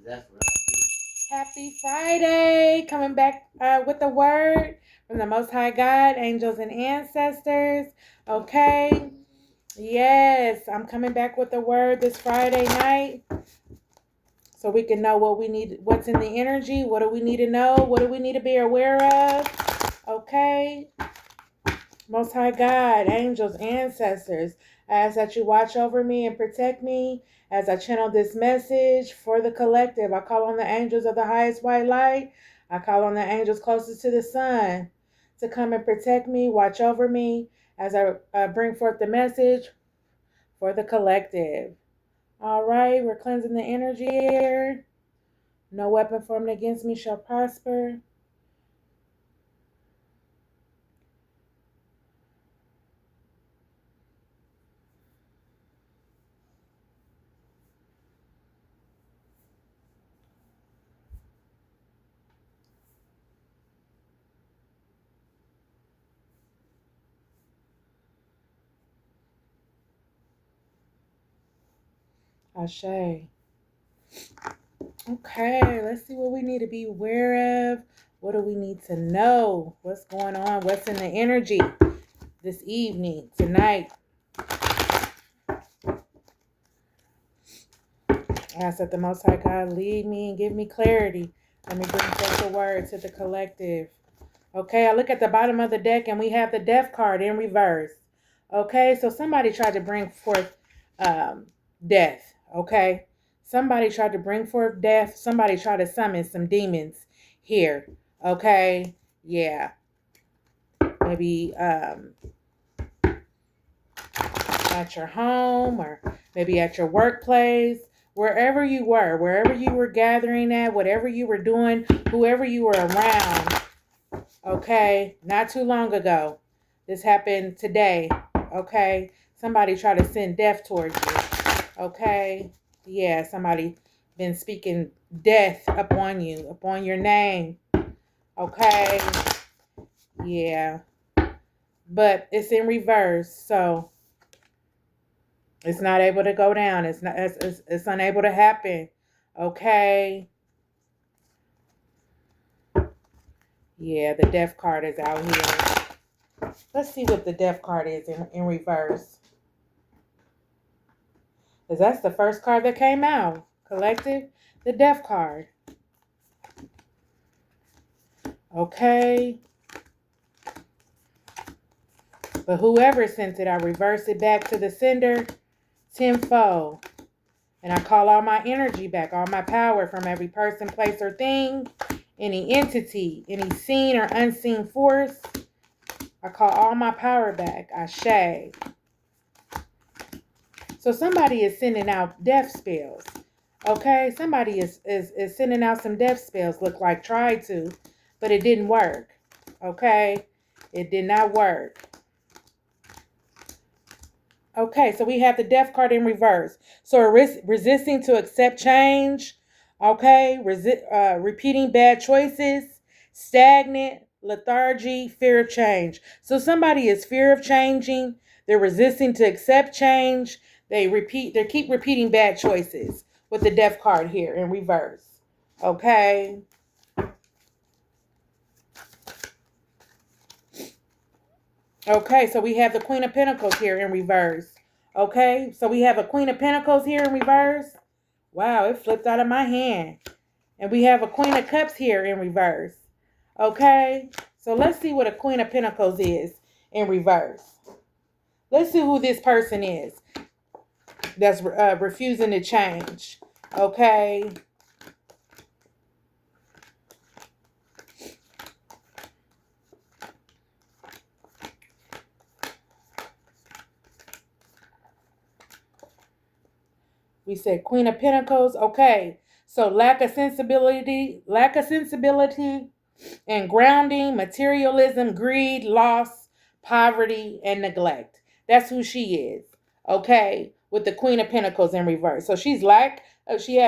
That's what I do. Happy Friday. Coming back with a word from the Most High God, angels, and ancestors. Okay. Yes, I'm coming back with a word this Friday night so we can know what we need, what's in the energy, what do we need to know, what do we need to be aware of. Okay. Most High God, angels, ancestors, I ask that you watch over me and protect me as I channel this message for the collective. I call on the angels of the highest white light. I call on the angels closest to the sun to come and protect me, watch over me as I bring forth the message for the collective. All right, we're cleansing the energy here. No weapon formed against me shall prosper. Ashe. Okay, let's see what we need to be aware of. What do we need to know? What's going on? What's in the energy this evening, tonight? I ask that the Most High God lead me and give me clarity. Let me bring forth the word to the collective. Okay, I look at the bottom of the deck and we have the death card in reverse. Okay, so somebody tried to bring forth death. Okay, somebody tried to bring forth death. Somebody tried to summon some demons here. Okay, yeah, maybe at your home or maybe at your workplace, wherever you were gathering at, whatever you were doing, whoever you were around. Okay, not too long ago. This happened today. Okay, somebody tried to send death towards you. Okay, yeah, somebody been speaking death upon you, upon your name. Okay, yeah, but it's in reverse, so it's not able to go down. It's unable to happen. Okay, yeah, the death card is out here. Let's see what the death card is in reverse. Because that's the first card that came out. Collective, the death card. Okay. But whoever sent it, I reverse it back to the sender tenfold. And I call all my energy back, all my power from every person, place, or thing, any entity, any seen or unseen force. I call all my power back. Ashe. So somebody is sending out death spells. Okay, somebody is sending out some death spells. Look like tried to, but it didn't work. Okay, it did not work. Okay, so we have the death card in reverse. So resisting to accept change. Okay, repeating bad choices, stagnant, lethargy, fear of change. So somebody is fear of changing. They're resisting to accept change. They keep repeating bad choices with the death card here in reverse. Okay. Okay, so we have the Queen of Pentacles here in reverse. Okay, so we have a Queen of Pentacles here in reverse. Wow, it flipped out of my hand. And we have a Queen of Cups here in reverse. Okay, so let's see what a Queen of Pentacles is in reverse. Let's see who this person is that's refusing to change. Okay. We said Queen of Pentacles. Okay. So lack of sensibility and grounding, materialism, greed, loss, poverty, and neglect. That's who she is. Okay. With the Queen of Pentacles in reverse. So she has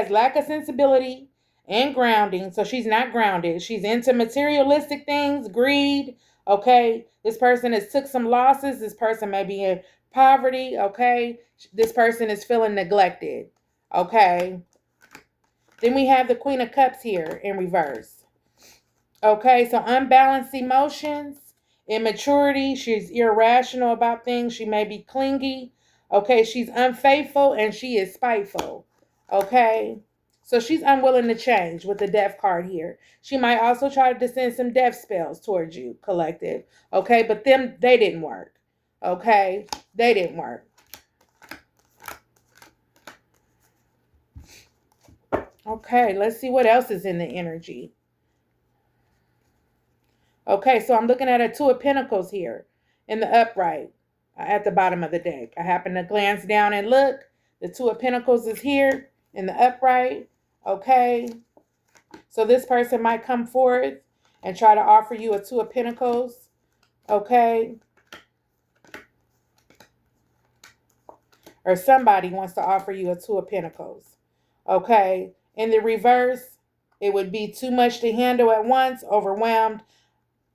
lack of sensibility and grounding. So she's not grounded. She's into materialistic things, greed. Okay. This person has took some losses. This person may be in poverty. Okay. This person is feeling neglected. Okay. Then we have the Queen of Cups here in reverse. Okay, so unbalanced emotions, immaturity. She's irrational about things. She may be clingy. Okay, she's unfaithful and she is spiteful. Okay, so she's unwilling to change with the death card here. She might also try to send some death spells towards you, collective. Okay, but they didn't work. Okay, they didn't work. Okay, let's see what else is in the energy. Okay, so I'm looking at a Two of Pentacles here in the upright at the bottom of the deck. I happen to glance down and look. The Two of Pentacles is here in the upright. Okay, so this person might come forth and try to offer you a Two of Pentacles. Okay, or somebody wants to offer you a Two of Pentacles. Okay, in the reverse, it would be too much to handle at once, overwhelmed,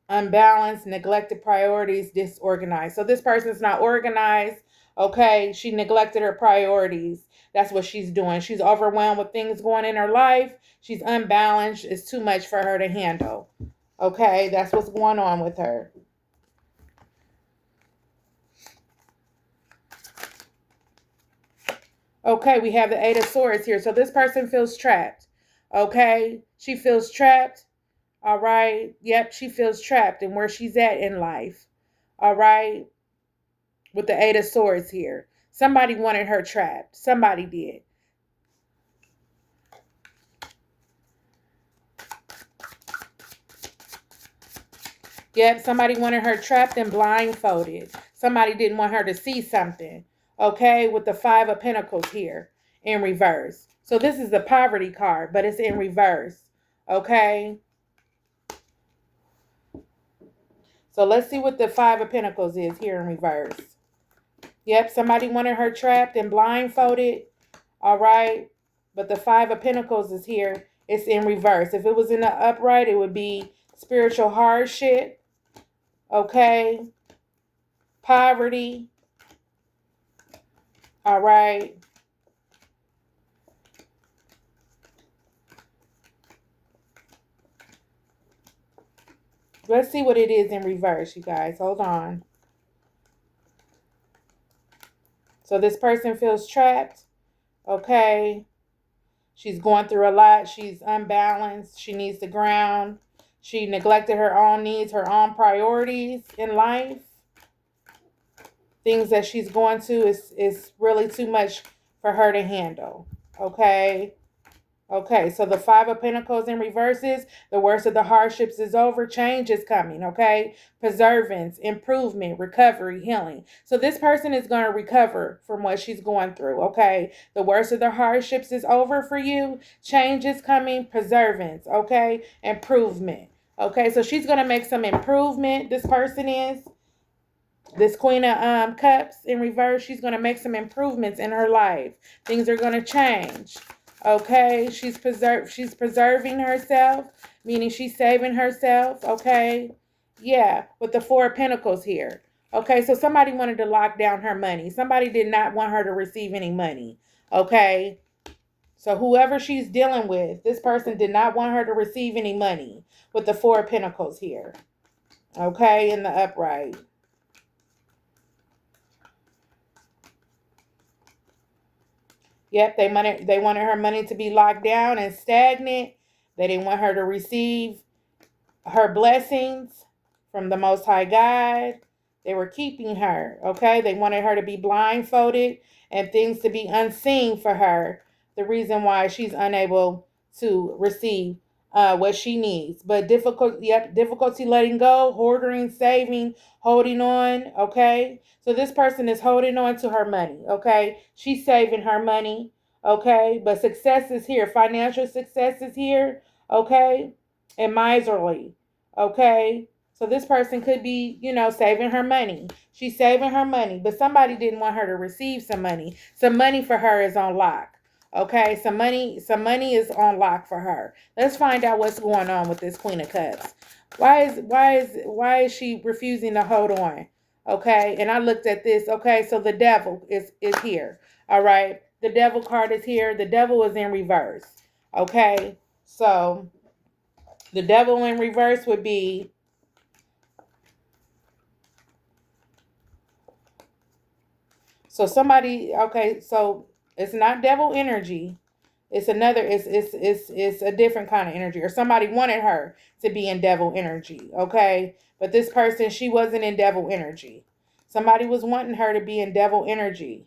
unbalanced, neglected priorities, disorganized. So this person's not organized. Okay, she neglected her priorities. That's what she's doing. She's overwhelmed with things going in her life. She's unbalanced. It's too much for her to handle. Okay, that's what's going on with her. Okay, we have the Eight of Swords here. So this person feels trapped. Okay, she feels trapped. All right. Yep, she feels trapped in where she's at in life. All right. With the Eight of Swords here. Somebody wanted her trapped. Somebody did. Yep, somebody wanted her trapped and blindfolded. Somebody didn't want her to see something. Okay, with the Five of Pentacles here in reverse. So this is the poverty card, but it's in reverse. Okay. So let's see what the Five of Pentacles is here in reverse. Yep, somebody wanted her trapped and blindfolded. All right. But the Five of Pentacles is here. It's in reverse. If it was in the upright, it would be spiritual hardship. Okay. Poverty. All right. Let's see what it is in reverse, you guys. Hold on. So this person feels trapped. Okay. She's going through a lot. She's unbalanced. She needs to ground. She neglected her own needs, her own priorities in life. Things that she's going to is really too much for her to handle. Okay. Okay, so the Five of Pentacles in reverses, the worst of the hardships is over. Change is coming, okay? Preservance, improvement, recovery, healing. So this person is going to recover from what she's going through, okay? The worst of the hardships is over for you. Change is coming, preservance, okay? Improvement, okay? So she's going to make some improvement, this person is. This Queen of Cups in reverse, she's going to make some improvements in her life. Things are going to change. Okay, she's preserving herself, meaning she's saving herself. Okay, yeah, with the Four of Pentacles here. Okay, so somebody wanted to lock down her money. Somebody did not want her to receive any money. Okay, so whoever she's dealing with, this person did not want her to receive any money with the Four of Pentacles here. Okay, in the upright. Yep, they wanted her money to be locked down and stagnant. They didn't want her to receive her blessings from the Most High God. They were keeping her, okay? They wanted her to be blindfolded and things to be unseen for her. The reason why she's unable to receive what she needs. But difficulty letting go, hoarding, saving, holding on, okay? So this person is holding on to her money, okay? She's saving her money, okay? But success is here. Financial success is here, okay? And miserly, okay? So this person could be, saving her money. She's saving her money, but somebody didn't want her to receive some money. Some money for her is on lock. Okay, some money is on lock for her. Let's find out what's going on with this Queen of Cups. Why is she refusing to hold on? Okay, and I looked at this. Okay, so the devil is here. All right, the devil card is here. The devil is in reverse. Okay, so the devil in reverse would be, so somebody, okay, so it's not devil energy. It's another, it's a different kind of energy. Or somebody wanted her to be in devil energy, okay? But this person, she wasn't in devil energy. Somebody was wanting her to be in devil energy.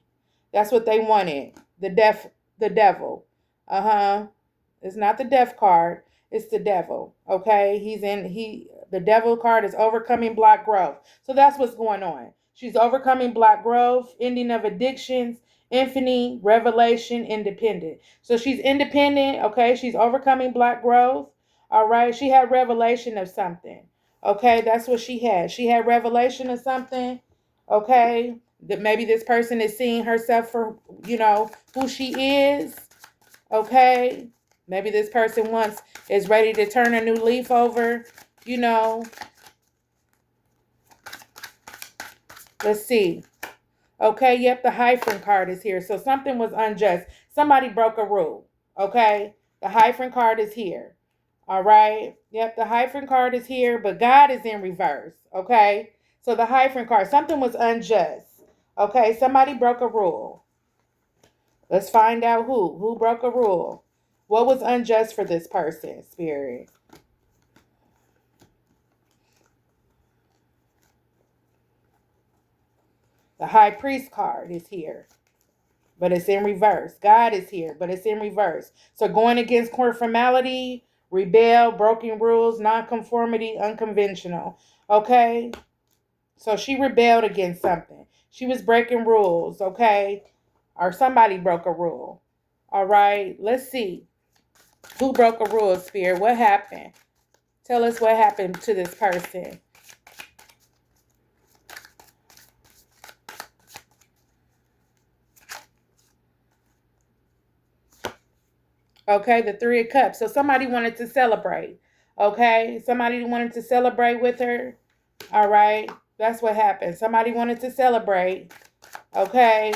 That's what they wanted. The devil. Uh-huh. It's not the death card. It's the devil. Okay? The devil card is overcoming block growth. So that's what's going on. She's overcoming block growth, ending of addictions, infinite, revelation, independent. So she's independent, okay? She's overcoming block growth. All right. She had revelation of something. Okay, that's what she had. She had revelation of something. Okay. That maybe this person is seeing herself for, who she is. Okay. Maybe this person is ready to turn a new leaf over, you know. Let's see. Okay, yep, the Hyphen card is here. So something was unjust. Somebody broke a rule. Okay, the Hyphen card is here. All right. Yep, the Hyphen card is here, but God is in reverse. Okay, so the Hyphen card, something was unjust. Okay, somebody broke a rule. Let's find out who. Who broke a rule? What was unjust for this person, Spirit? The High Priest card is here, but it's in reverse. God is here, but it's in reverse. So going against conformity, rebel, broken rules, nonconformity, unconventional. Okay? So she rebelled against something. She was breaking rules, okay? Or somebody broke a rule. All right? Let's see. Who broke a rule, Spirit? What happened? Tell us what happened to this person. Okay, the Three of Cups. So somebody wanted to celebrate. Okay, somebody wanted to celebrate with her. All right, that's what happened. Somebody wanted to celebrate. Okay.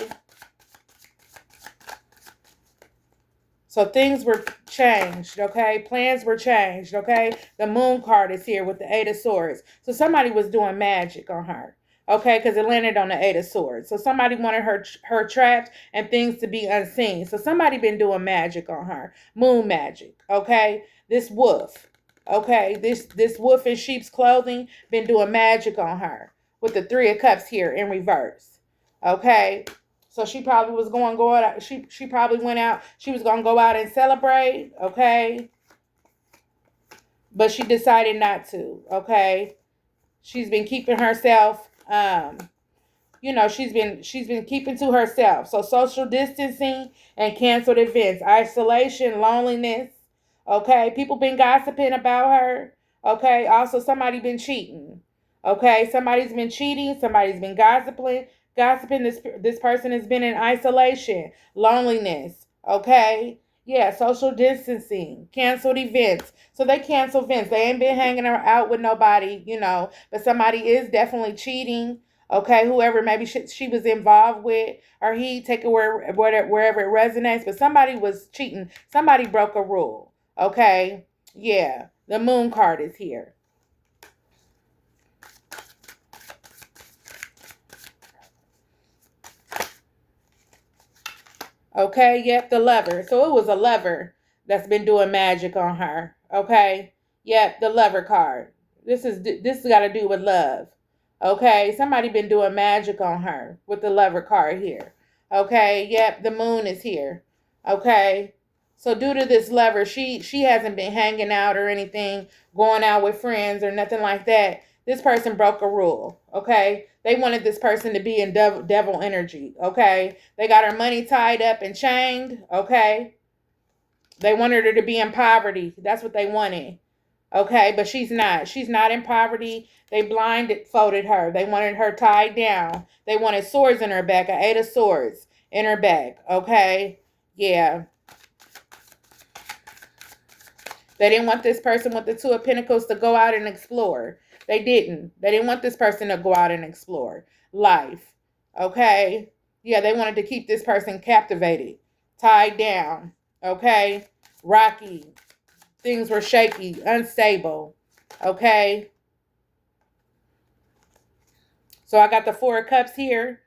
So things were changed, okay? Plans were changed, okay? The Moon card is here with the Eight of Swords. So somebody was doing magic on her, okay? Because it landed on the Eight of Swords. So somebody wanted her trapped and things to be unseen. So somebody been doing magic on her. Moon magic, okay? This wolf, okay? This wolf in sheep's clothing been doing magic on her with the Three of Cups here in reverse, okay? So she probably was going to go out. She probably went out. She was going to go out and celebrate, okay? But she decided not to, okay? She's been keeping herself, she's been keeping to herself. So social distancing and canceled events, isolation, loneliness, okay? People been gossiping about her, okay? Also, somebody been cheating, okay? Somebody's been cheating. Somebody's been gossiping. This person has been in isolation, loneliness, okay? Yeah, social distancing, canceled events. So they cancel events. They ain't been hanging out with nobody, but somebody is definitely cheating. Okay, whoever maybe she was involved with, or he, take it wherever it resonates. But somebody was cheating. Somebody broke a rule. Okay, yeah. The Moon card is here. Okay, yep, the Lover. So it was a lover that's been doing magic on her. Okay, yep, the Lover card. This got to do with love. Okay, somebody been doing magic on her with the Lover card here. Okay, yep, the Moon is here. Okay, so due to this Lover, she hasn't been hanging out or anything, going out with friends or nothing like that. This person broke a rule. Okay, they wanted this person to be in devil energy. Okay, they got her money tied up and chained. Okay, they wanted her to be in poverty. That's what they wanted. Okay, but she's not. She's not in poverty. They blindfolded her. They wanted her tied down. They wanted swords in her back, an Eight of Swords in her back. Okay, yeah. They didn't want this person with the Two of Pentacles to go out and explore. They didn't. They didn't want this person to go out and explore life. Okay? Yeah, they wanted to keep this person captivated, tied down. Okay? rocky. Things were shaky, unstable. Okay. So I got the Four of Cups here.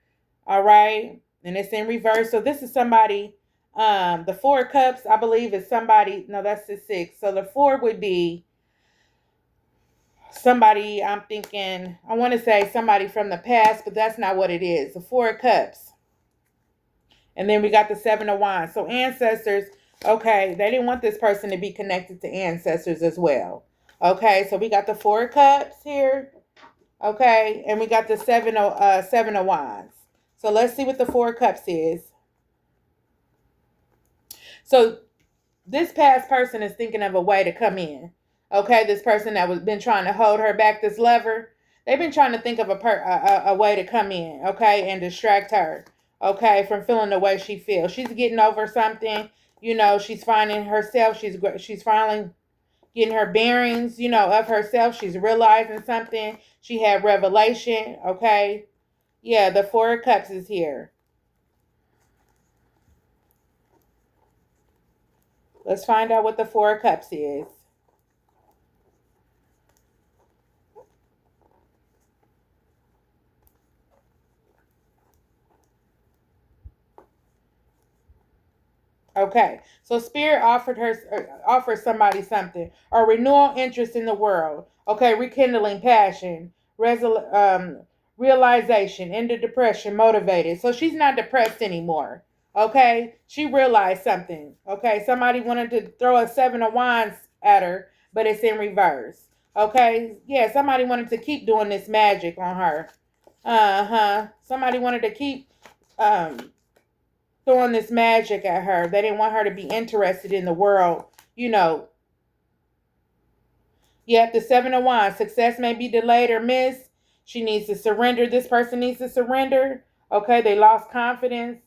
All right. And it's in reverse. So this is somebody, the Four of Cups, I believe, is somebody. No, that's the six. So the four would be somebody, I'm thinking, I want to say somebody from the past, but that's not what it is. The Four of Cups. And then we got the Seven of Wands. So ancestors, okay, they didn't want this person to be connected to ancestors as well. Okay, so we got the Four of Cups here. Okay, and we got the Seven of Wands. So let's see what the Four of Cups is. So this past person is thinking of a way to come in. Okay, this person that was been trying to hold her back, this lover, they've been trying to think of a way to come in, okay, and distract her, okay, from feeling the way she feels. She's getting over something, you know. She's finding herself. She's finally getting her bearings, you know, of herself. She's realizing something. She had revelation, okay. Yeah, the Four of Cups is here. Let's find out what the Four of Cups is. Okay, so Spirit offers somebody something, or renewal interest in the world. Okay, rekindling passion, realization, into depression, motivated. So she's not depressed anymore. Okay, she realized something. Okay, somebody wanted to throw a Seven of Wands at her, but it's in reverse. Okay, yeah, somebody wanted to keep doing this magic on her. Somebody wanted to keep throwing this magic at her. They didn't want her to be interested in the world, you know. Yet the Seven of Wands, success may be delayed or missed. She needs to surrender. This person needs to surrender. Okay, they lost confidence.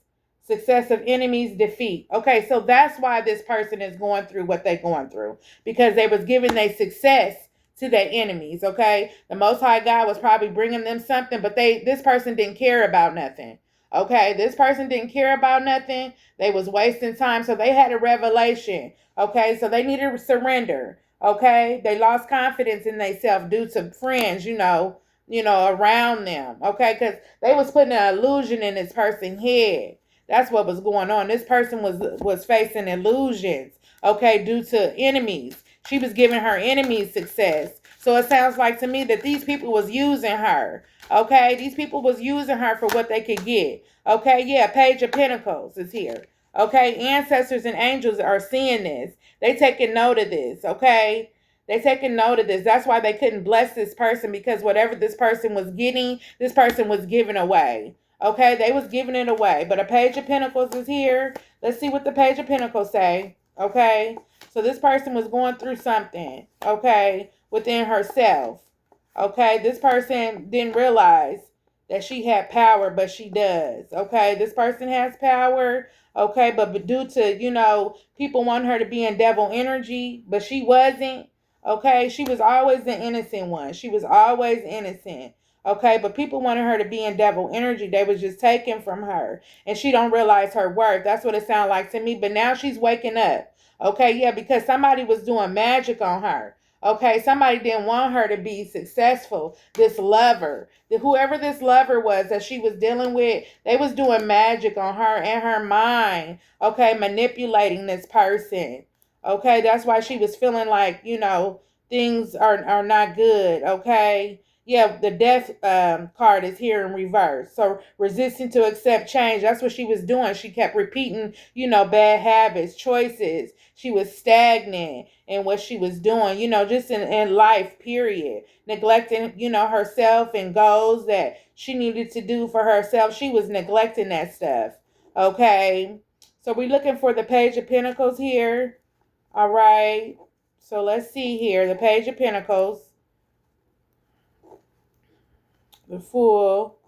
Success of enemies, defeat. Okay, so that's why this person is going through what they're going through, because they was giving their success to their enemies. Okay, the Most High God was probably bringing them something, but this person didn't care about nothing. Okay, this person didn't care about nothing. They was wasting time, so they had a revelation. Okay, so they needed to surrender. Okay, they lost confidence in themselves due to friends, around them. Okay, because they was putting an illusion in this person's head. That's what was going on. This person was facing illusions, okay, due to enemies. She was giving her enemies success. So it sounds like to me that these people was using her. Okay, these people was using her for what they could get. Okay, yeah, Page of Pentacles is here. Okay, ancestors and angels are seeing this. They taking note of this, okay? They taking note of this. That's why they couldn't bless this person, because whatever this person was getting, this person was giving away. Okay, they was giving it away. But a Page of Pentacles is here. Let's see what the Page of Pentacles say. Okay, so this person was going through something, okay, within herself. Okay, this person didn't realize that she had power, but she does. Okay, this person has power. Okay, but due to, people want her to be in devil energy, but she wasn't. Okay, she was always the innocent one. She was always innocent. Okay, but people wanted her to be in devil energy. They was just taken from her, and she don't realize her worth. That's what it sounded like to me. But now she's waking up. Okay, yeah, because somebody was doing magic on her. Okay, somebody didn't want her to be successful. This lover, whoever this lover was that she was dealing with, they was doing magic on her and her mind. Okay, manipulating this person. Okay, that's why she was feeling like, things are not good. Okay. Yeah, the death card is here in reverse. So resisting to accept change. That's what she was doing. She kept repeating, bad habits, choices. She was stagnant in what she was doing, just in life, period. Neglecting, herself and goals that she needed to do for herself. She was neglecting that stuff. Okay. So we're looking for the Page of Pentacles here. All right. So let's see here. The Page of Pentacles. The Fool.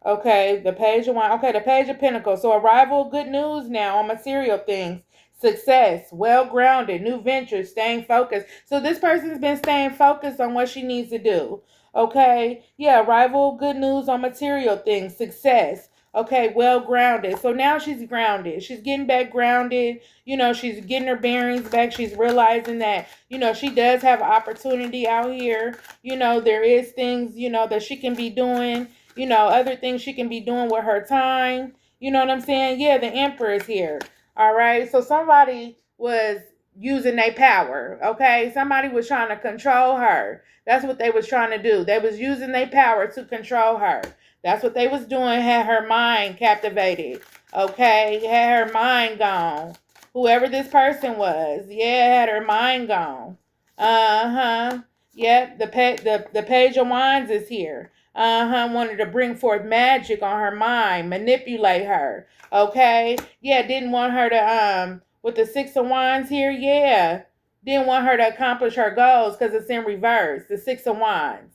Okay, the Page of Wands. Okay, the Page of Pentacles. So arrival, good news now on material things. Success, well-grounded, new ventures, staying focused. So this person's been staying focused on what she needs to do. Okay, yeah, arrival, good news on material things. Success. Okay, well grounded. So now she's grounded. She's getting back grounded. You know, she's getting her bearings back. She's realizing that, you know, she does have opportunity out here. You know, there is things, you know, that she can be doing, you know, other things she can be doing with her time. You know what I'm saying? Yeah, the Emperor is here. All right. So somebody was using their power. Okay. Somebody was trying to control her. That's what they was trying to do. They was using their power to control her. That's what they was doing, had her mind captivated. Okay, had her mind gone. Whoever this person was, yeah, had her mind gone. Uh-huh. Yep, the page of wands is here. Uh-huh. Wanted to bring forth magic on her mind, manipulate her. Okay. Yeah, didn't want her to with the six of wands here, yeah. Didn't want her to accomplish her goals because it's in reverse. The six of wands.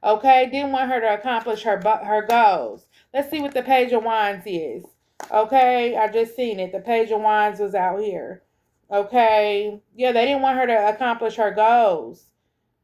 Okay, didn't want her to accomplish her goals. Let's see what the page of wands is. Okay, I just seen it. The page of wands was out here. Okay, yeah, they didn't want her to accomplish her goals.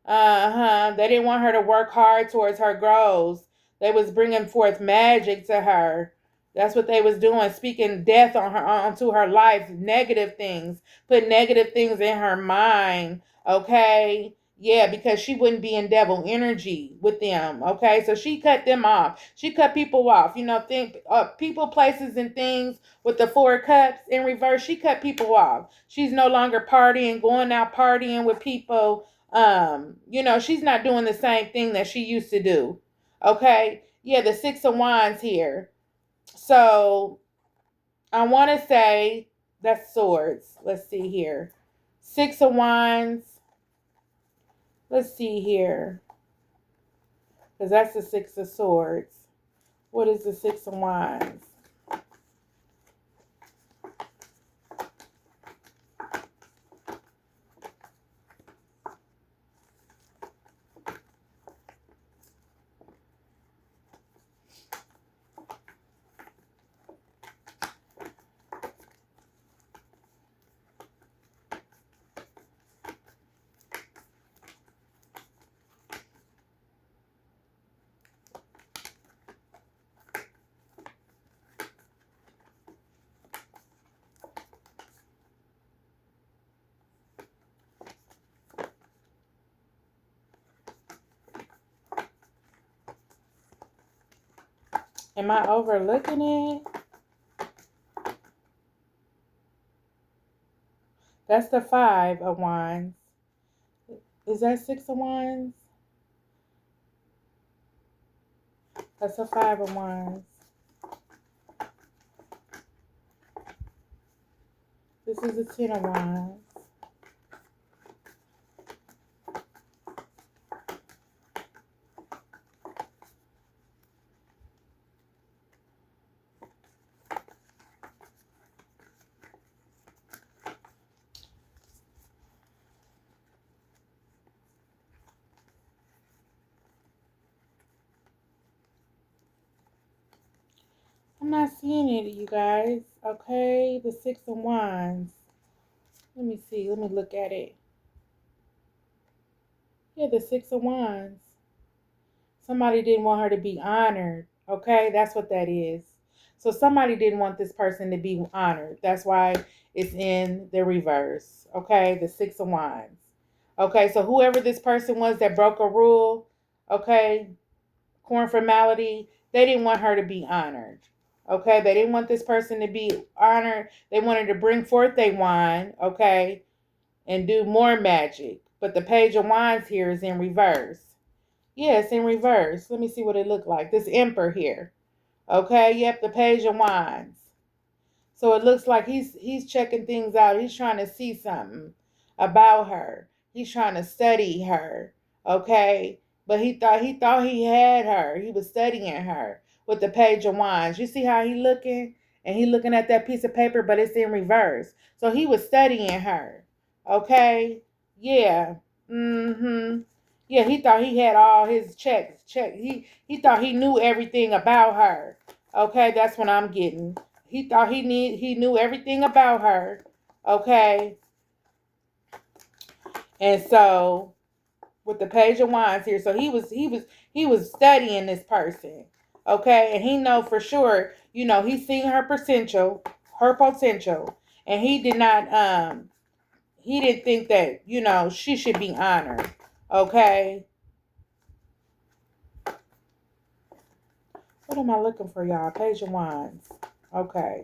Uh-huh. They didn't want her to work hard towards her goals. They was bringing forth magic to her. That's what they was doing, speaking death on her onto her life, negative things, put negative things in her mind. Okay. Yeah, because she wouldn't be in devil energy with them. Okay, so she cut them off. She cut people off. You know, think people, places, and things with the four cups in reverse. She cut people off. She's no longer partying, going out partying with people. You know, she's not doing the same thing that she used to do. Okay, yeah, the six of wands here. So I want to say that's swords. Let's see here. Six of wands. Let's see here. Because that's the six of swords. What is the six of wands? Am I overlooking it? That's the five of wands. Is that six of wands? That's a five of wands. This is a ten of wands. I'm not seeing it, you guys. Okay, the six of wands. Let me see. Let me look at it. Yeah, the six of wands. Somebody didn't want her to be honored. Okay, that's what that is. So somebody didn't want this person to be honored. That's why it's in the reverse. Okay, the six of wands. Okay, so whoever this person was that broke a rule, okay, core formality, they didn't want her to be honored. Okay, they didn't want this person to be honored. They wanted to bring forth their wine, okay, and do more magic. But the page of wands here is in reverse. Yeah, it's in reverse. Let me see what it looked like. This emperor here. Okay, yep, the page of wands. So it looks like he's checking things out. He's trying to see something about her. He's trying to study her. Okay? But he thought he had her. He was studying her with the page of wands. You see how he looking? And he looking at that piece of paper, but it's in reverse. So he was studying her. Okay? Yeah. Mm-hmm. Yeah, he thought he had all his checks. He thought he knew everything about her. Okay, that's what I'm getting. He thought he knew everything about her. Okay. And so with the page of wands here, so he was studying this person. Okay, and he know for sure, he's seen her potential, and he didn't think that, she should be honored. Okay. What am I looking for, y'all? Page of Wands. Okay.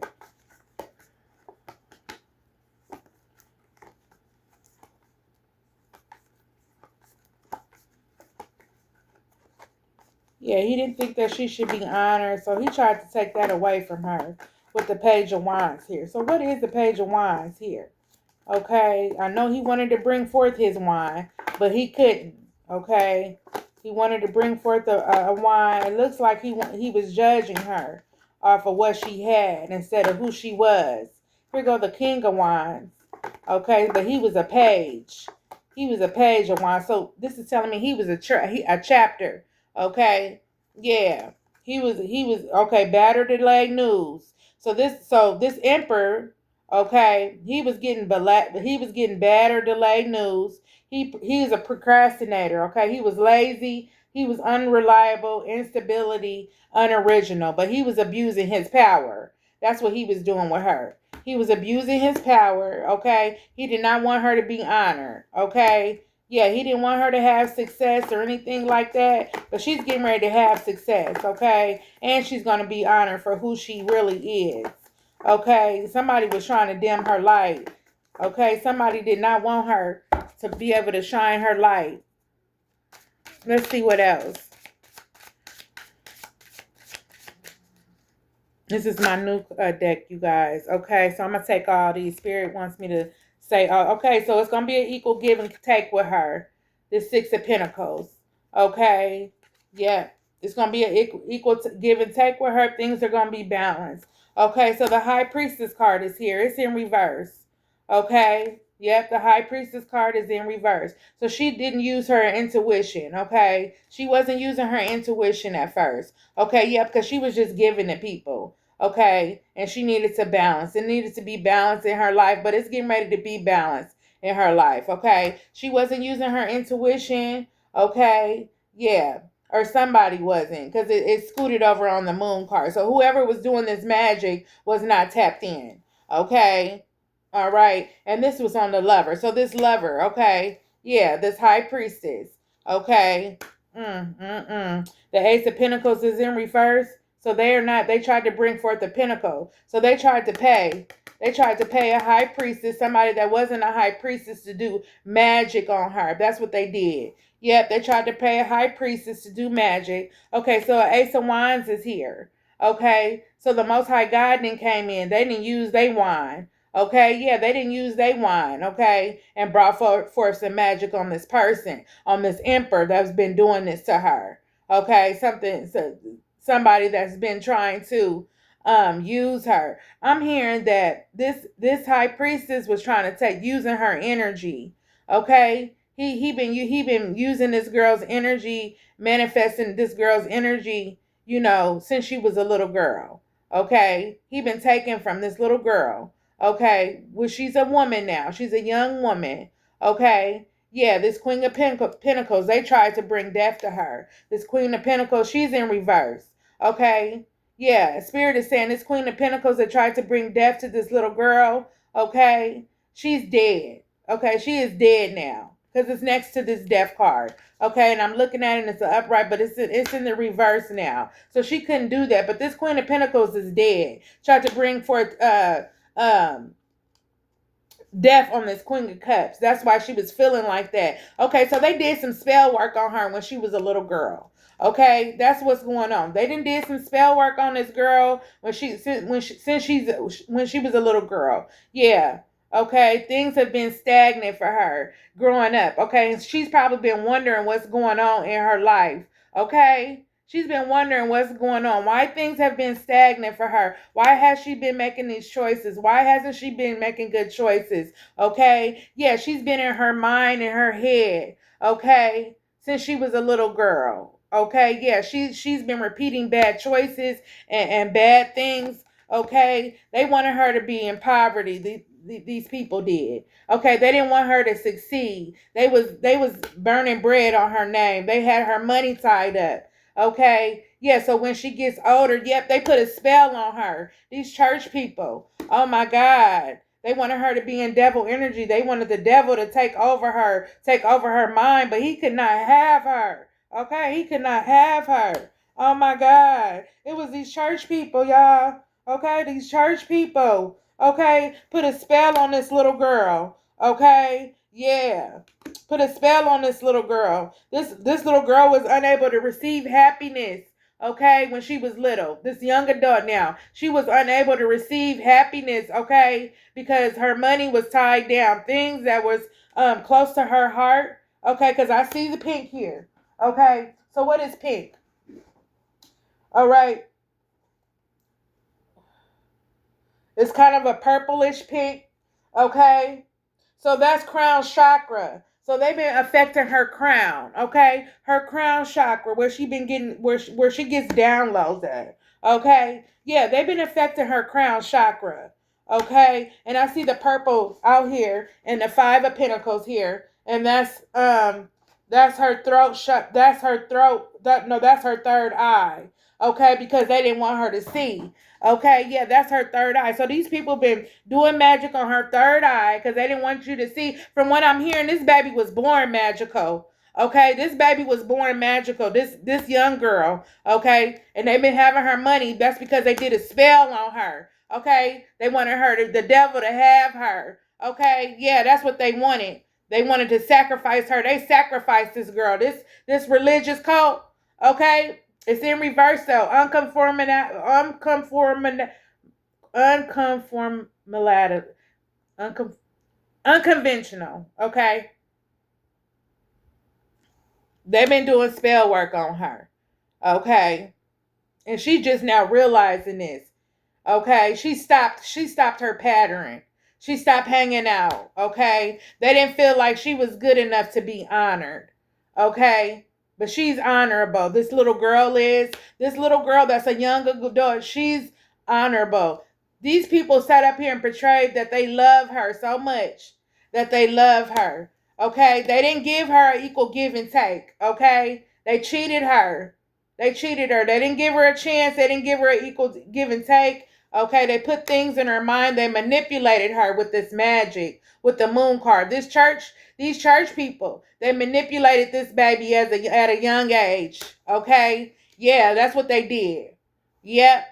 Yeah, he didn't think that she should be honored, so he tried to take that away from her with the Page of Wands here. So what is the Page of Wands here? Okay, I know he wanted to bring forth his wine, but he couldn't. Okay, he wanted to bring forth a wine. It looks like he was judging her off of what she had instead of who she was. Here go the King of Wands. Okay, but he was a page. He was a page of wine. So this is telling me he was a chapter. Okay, yeah, he was okay. Battered delayed news. So this emperor. Okay, he was getting bad or delayed news. He was a procrastinator. Okay, he was lazy. He was unreliable, instability, unoriginal. But he was abusing his power. That's what he was doing with her. He was abusing his power. Okay, he did not want her to be honored. Okay, yeah, he didn't want her to have success or anything like that. But she's getting ready to have success. Okay, and she's gonna be honored for who she really is. Okay, somebody was trying to dim her light. Okay, somebody did not want her to be able to shine her light. Let's see what else. This is my new deck, you guys. Okay, so I'm going to take all these. Spirit wants me to say, okay, so it's going to be an equal give and take with her. This Six of Pentacles. Okay, yeah, it's going to be an equal give and take with her. Things are going to be balanced. Okay, so the High Priestess card is here. It's in reverse. Okay, yep, the High Priestess card is in reverse. So she didn't use her intuition. Okay, she wasn't using her intuition at first. Okay, yeah, because she was just giving to people. Okay, and she needed to balance. It needed to be balanced in her life, but it's getting ready to be balanced in her life. Okay, she wasn't using her intuition. Okay, yeah, or somebody wasn't, because it scooted over on the Moon card. So whoever was doing this magic was not tapped in. Okay, all right, and this was on the Lover. So this Lover, okay, yeah, this High Priestess. Okay, the Ace of Pentacles is in reverse. So they are not, they tried to bring forth a pinnacle. So they tried to pay. They tried to pay a high priestess, somebody that wasn't a high priestess, to do magic on her. That's what they did. Yep, they tried to pay a high priestess to do magic. Okay, so an Ace of Wands is here. Okay, so the Most High God then came in. They didn't use their wine. Okay, yeah, they didn't use their wine. Okay, and brought forth some magic on this person, on this emperor that's been doing this to her. Okay, somebody that's been trying to use her. I'm hearing that this high priestess was trying to take using her energy. Okay, he been using this girl's energy, manifesting this girl's energy, since she was a little girl. Okay, he been taken from this little girl. Okay, well, she's a woman now. She's a young woman. Okay, yeah, this Queen of Pentacles, they tried to bring death to her. This Queen of Pentacles, she's in reverse. Okay, yeah, Spirit is saying this Queen of Pentacles that tried to bring death to this little girl. Okay, she's dead. Okay, she is dead now because it's next to this death card. Okay, and I'm looking at it and it's an upright, but it's in the reverse now. So she couldn't do that. But this Queen of Pentacles is dead. Tried to bring forth um death on this Queen of Cups. That's why she was feeling like that. Okay, so they did some spell work on her when she was a little girl. Okay, that's what's going on. They did some spell work on this girl when she was a little girl. Yeah. Okay, things have been stagnant for her growing up. Okay, and she's probably been wondering what's going on in her life. Okay, she's been wondering what's going on. Why things have been stagnant for her. Why has she been making these choices? Why hasn't she been making good choices? Okay, yeah, she's been in her mind and her head. Okay, since she was a little girl. Okay, yeah, she's been repeating bad choices and bad things. Okay, they wanted her to be in poverty. These people did. Okay, they didn't want her to succeed. They was burning bread on her name. They had her money tied up. Okay, Yeah, so when she gets older, yep, they put a spell on her. These church people. Oh my God. They wanted her to be in devil energy. They wanted the devil to take over her mind, but he could not have her. Okay, he could not have her. Oh my God. It was these church people, y'all. Okay, these church people. Okay, put a spell on this little girl. Okay, yeah. Put a spell on this little girl. This little girl was unable to receive happiness. Okay, when she was little, this young adult now, she was unable to receive happiness. Okay, because her money was tied down, things that was close to her heart. Okay, because I see the pink here. Okay, so what is pink? All right, it's kind of a purplish pink. Okay, so that's crown chakra. So they've been affecting her crown, okay? Her crown chakra, where she been getting, where she gets downloads at, okay? Yeah, they've been affecting her crown chakra, okay? And I see the purple out here and the Five of Pentacles here, and that's her throat shut. That's her throat. That's her third eye, okay? Because they didn't want her to see. Okay, yeah, that's her third eye. So these people been doing magic on her third eye because they didn't want you to see. From what I'm hearing, this baby was born magical. Okay, this baby was born magical. This young girl. Okay, and they've been having her money. That's because they did a spell on her. Okay, they wanted the devil to have her. Okay, yeah, that's what they wanted. They wanted to sacrifice her. They sacrificed this girl. This religious cult. Okay, it's in reverse though. Unconventional. Okay. They've been doing spell work on her. Okay. And she just now realizing this. Okay. She stopped her pattern. She stopped hanging out. Okay. They didn't feel like she was good enough to be honored. Okay. But she's honorable. This little girl that's a young adult. She's honorable. These people sat up here and portrayed that they love her so much, that they love her. Okay. They didn't give her an equal give and take. Okay. They cheated her. They cheated her. They didn't give her a chance. They didn't give her an equal give and take. Okay, they put things in her mind. They manipulated her with this magic, with the moon card. These church people, they manipulated this baby at a young age. Okay, yeah, that's what they did. Yep.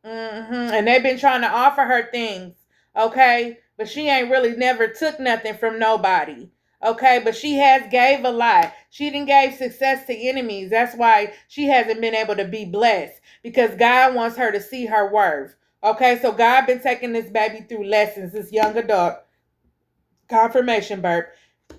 And they've been trying to offer her things. Okay, but she ain't really never took nothing from nobody. Okay, but she has gave a lot. She didn't gave success to enemies. That's why she hasn't been able to be blessed, because God wants her to see her worth. Okay, so God been taking this baby through lessons, this young adult. Confirmation burp.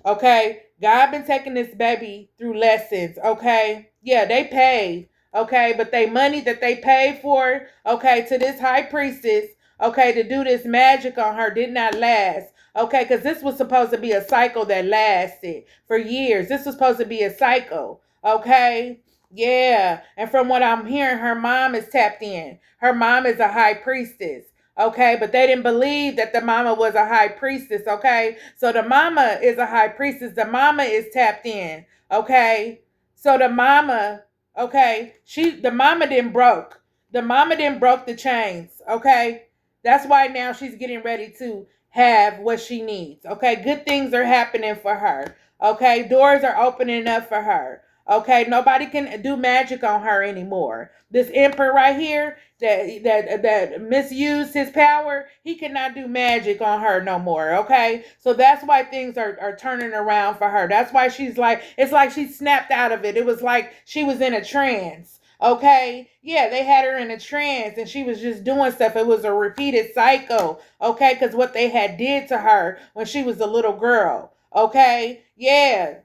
Okay, God been taking this baby through lessons. Okay, yeah, they paid. Okay, but they money that they paid for, okay, to this high priestess, okay, to do this magic on her did not last. Okay, because this was supposed to be a cycle that lasted for years. This was supposed to be a cycle. Okay, yeah, and from what I'm hearing, her mom is tapped in. Her mom is a high priestess. Okay, but they didn't believe that the mama was a high priestess. Okay, so the mama is a high priestess. The mama is tapped in. Okay, so the mama, okay, the mama didn't broke. The mama didn't broke the chains. Okay, that's why now she's getting ready to have what she needs. Okay, good things are happening for her. Okay, doors are opening up for her. Okay, nobody can do magic on her anymore. This emperor right here that misused his power, he cannot do magic on her no more. Okay, so that's why things are turning around for her. That's why she's like, it's like she snapped out of it. It was like she was in a trance. Okay, yeah, they had her in a trance and she was just doing stuff. It was a repeated cycle. Okay, because what they had did to her when she was a little girl. Okay, yeah,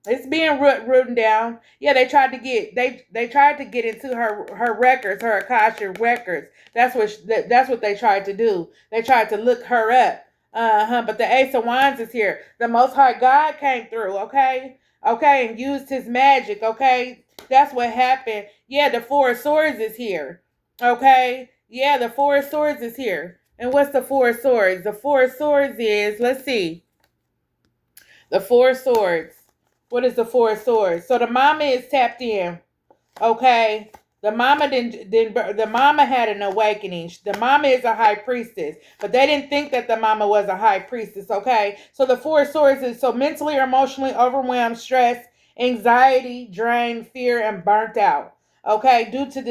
it's being written down. Yeah, they tried to get into her records, her Akasha records. That's what they tried to do. They tried to look her up. But the Ace of Wands is here. The Most High God came through. Okay, okay, and used his magic. Okay, that's what happened. Yeah, the Four of Swords is here. Okay, yeah, the Four of Swords is here. And what's the Four of Swords? The Four of Swords is, let's see, the Four of Swords. What is the Four of Swords? So the mama is tapped in. Okay. The mama the mama had an awakening. The mama is a high priestess, but they didn't think that the mama was a high priestess, okay? So the Four of Swords is so mentally or emotionally overwhelmed, stressed, anxiety, drained, fear, and burnt out. Okay, due to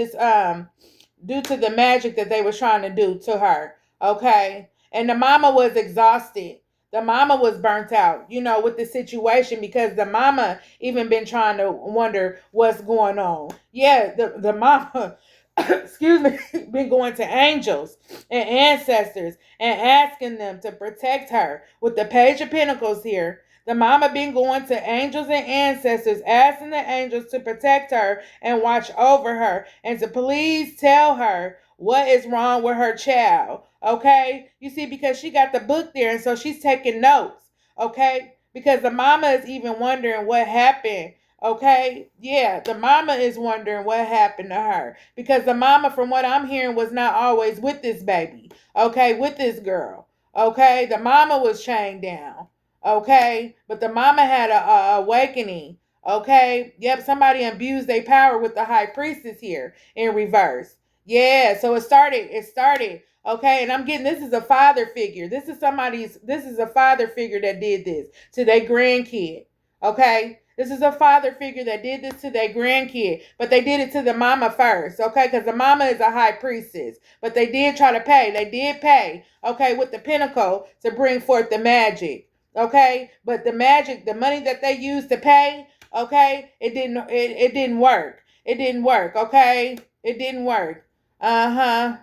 the magic that they was trying to do to her. Okay. And the mama was exhausted. The mama was burnt out, with the situation because the mama even been trying to wonder what's going on. Yeah, the mama, excuse me, been going to angels and ancestors and asking them to protect her with the Page of Pentacles here. The mama been going to angels and ancestors, asking the angels to protect her and watch over her and to please tell her what is wrong with her child. Okay? You see, because she got the book there and so she's taking notes. Okay? Because the mama is even wondering what happened. Okay? Yeah, the mama is wondering what happened to her. Because the mama, from what I'm hearing, was not always with this baby. Okay? With this girl. Okay? The mama was chained down. Okay? But the mama had a awakening. Okay? Yep, somebody abused their power with the high priestess here in reverse. Yeah, so it started. Okay, and I'm getting this is a father figure. This is a father figure that did this to their grandkid. Okay? This is a father figure that did this to their grandkid, but they did it to the mama first, okay? Because the mama is a high priestess, but they did try to pay. They did pay, okay, with the pentacle to bring forth the magic. Okay, but the magic, the money that they used to pay, okay, it didn't work. It didn't work. Okay, it didn't work. Uh-huh.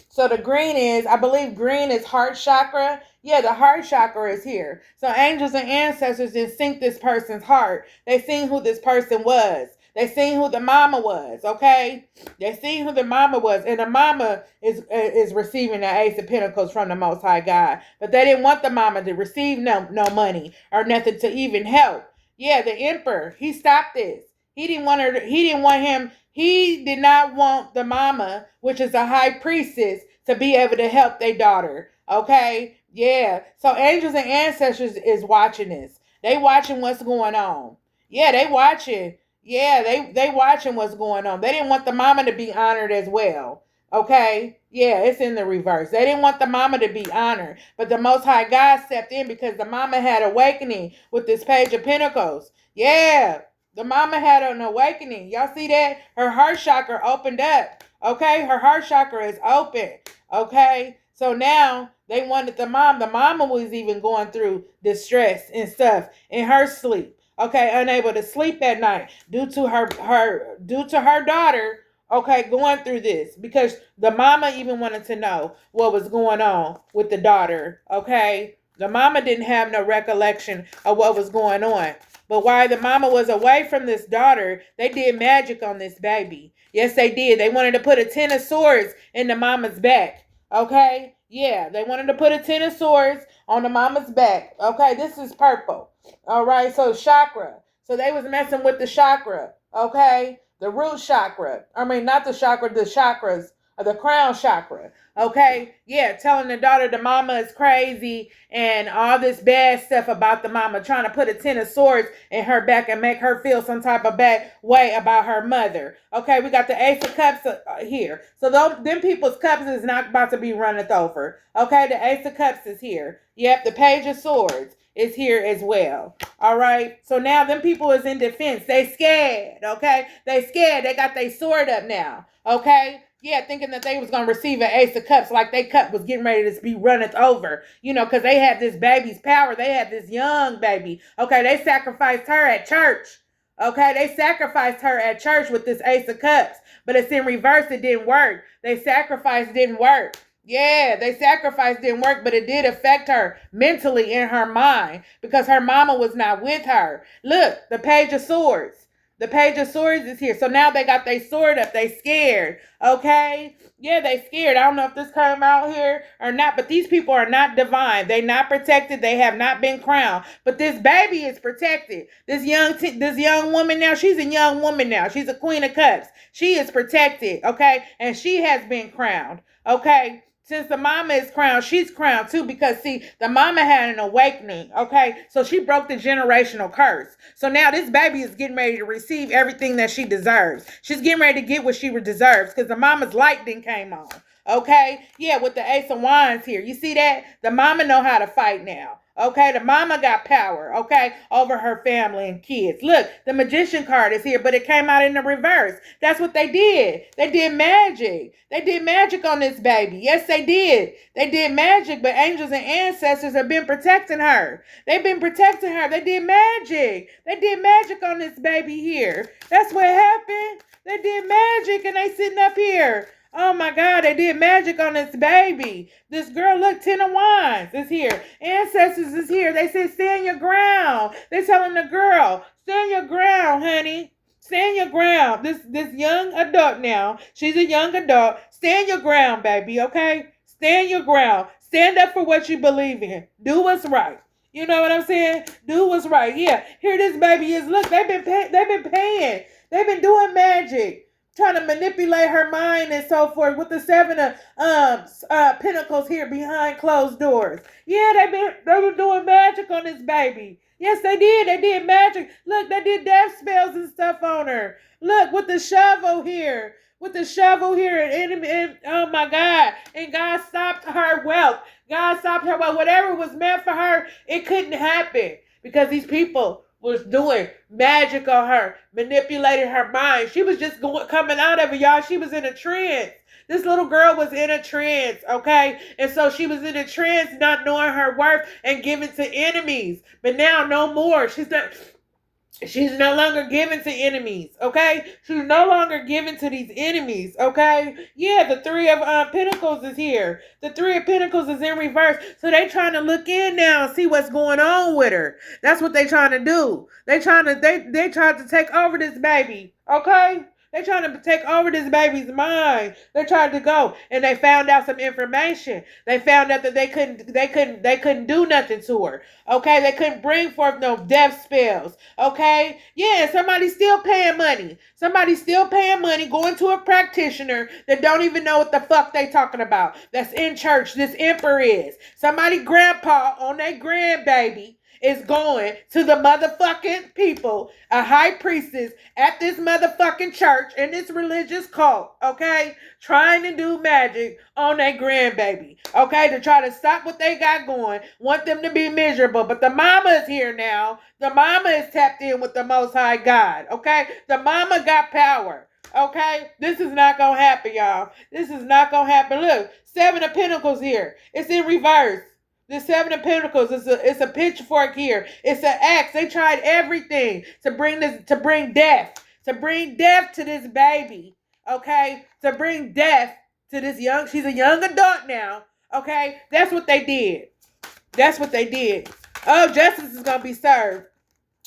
So the green is, I believe green is heart chakra. Yeah, the heart chakra is here. So angels and ancestors didn't sync this person's heart. They seen who this person was. They seen who the mama was, okay? They seen who the mama was. And the mama is receiving the Ace of Pentacles from the Most High God. But they didn't want the mama to receive no money or nothing to even help. Yeah, the emperor, he stopped this. He didn't want him. He did not want the mama, which is a high priestess, to be able to help their daughter. Okay? Yeah. So angels and ancestors is watching this. They watching what's going on. Yeah, they watching. Yeah, they watching what's going on. They didn't want the mama to be honored as well. Okay? Yeah, it's in the reverse. They didn't want the mama to be honored. But the Most High God stepped in because the mama had awakening with this Page of Pentacles. Yeah. The mama had an awakening. Y'all see that? Her heart chakra opened up. Okay? Her heart chakra is open. Okay? So now they wanted the mom. The mama was even going through distress and stuff in her sleep. Okay, unable to sleep at night due to her daughter, okay, going through this because the mama even wanted to know what was going on with the daughter. Okay? The mama didn't have no recollection of what was going on. But while the mama was away from this daughter, they did magic on this baby. Yes, they did. They wanted to put a 10 of swords in the mama's back. Okay? Yeah, they wanted to put a 10 of swords on the mama's back. Okay, this is purple. All right, so chakra. So they was messing with the chakra. Okay? The root chakra. I mean, not the chakra, the chakras. The crown chakra. Okay? Yeah, telling the daughter the mama is crazy and all this bad stuff about the mama, trying to put a 10 of swords in her back and make her feel some type of bad way about her mother. Okay, we got the Ace of Cups here. So them people's cups is not about to be running over. Okay, the Ace of Cups is here. Yep, the Page of Swords is here as well. All right, so now them people is in defense. They scared. Okay, they scared. They got their sword up now. Okay. Yeah, thinking that they was going to receive an Ace of Cups like their cup was getting ready to be runneth over. Because they had this baby's power. They had this young baby. Okay, they sacrificed her at church. Okay, they sacrificed her at church with this Ace of Cups. But it's in reverse. It didn't work. They sacrifice didn't work. Yeah, they sacrifice didn't work, but it did affect her mentally in her mind because her mama was not with her. Look, the Page of Swords. The Page of Swords is here. So now they got their sword up. They scared. Okay? Yeah, they scared. I don't know if this came out here or not, but these people are not divine. They not protected. They have not been crowned. But this baby is protected. This young woman now, she's a young woman now. She's a Queen of Cups. She is protected. Okay? And she has been crowned. Okay? since the mama is crowned, she's crowned too, because see, the mama had an awakening, okay? So she broke the generational curse. So now this baby is getting ready to receive everything that she deserves. She's getting ready to get what she deserves because the mama's light then came on. Okay? Yeah, with the Ace of Wands here. You see that? The mama know how to fight now. Okay, the mama got power, okay, over her family and kids. Look, the Magician card is here, but it came out in the reverse. That's what they did. They did magic. They did magic on this baby. Yes, they did. They did magic, but angels and ancestors have been protecting her. They've been protecting her. They did magic. They did magic on this baby here. That's what happened. They did magic and they sitting up here. Oh my God, they did magic on this baby. This girl, look, 10 of Wands is here. Ancestors is here. They said, stand your ground. They're telling the girl, stand your ground, honey. Stand your ground. This young adult now, she's a young adult. Stand your ground, baby, okay? Stand your ground. Stand up for what you believe in. Do what's right. You know what I'm saying? Do what's right. Yeah, here this baby is. Look, they've been paying. They've been doing magic, trying to manipulate her mind and so forth with the 7 of Pentacles here behind closed doors. Yeah, they been doing magic on this baby. Yes, they did. They did magic. Look, they did death spells and stuff on her. Look, with the shovel here. With the shovel here. And oh my God. And God stopped her wealth. God stopped her wealth. Whatever was meant for her, it couldn't happen. Because these people was doing magic on her, manipulating her mind. She was just coming out of it, y'all. She was in a trance. This little girl was in a trance, okay? And so she was in a trance, not knowing her worth and giving to enemies. But now no more. She's no longer given to enemies, okay? She's no longer given to these enemies, okay? Yeah, the 3 of Pentacles is here. The 3 of Pentacles is in reverse. So they trying to look in now and see what's going on with her. That's what they trying to do. They trying to take over this baby, okay? They trying to take over this baby's mind. They tried to go, and they found out some information. They found out that they couldn't do nothing to her. Okay, they couldn't bring forth no death spells. Okay, yeah, somebody's still paying money. Somebody's still paying money, going to a practitioner that don't even know what the fuck they talking about. That's in church. This emperor is somebody grandpa on their grandbaby is going to the motherfucking people, a high priestess at this motherfucking church in this religious cult, okay, trying to do magic on their grandbaby, okay, to try to stop what they got going, want them to be miserable. But the mama is here now. The mama is tapped in with the Most High God, okay? The mama got power, okay? This is not gonna happen, y'all. This is not gonna happen. Look, 7 of Pentacles here. It's in reverse. The 7 of Pentacles, it's a pitchfork here. It's an axe. They tried everything to bring death to this baby. Okay? To bring death to this she's a young adult now. Okay? That's what they did. That's what they did. Oh, justice is gonna be served.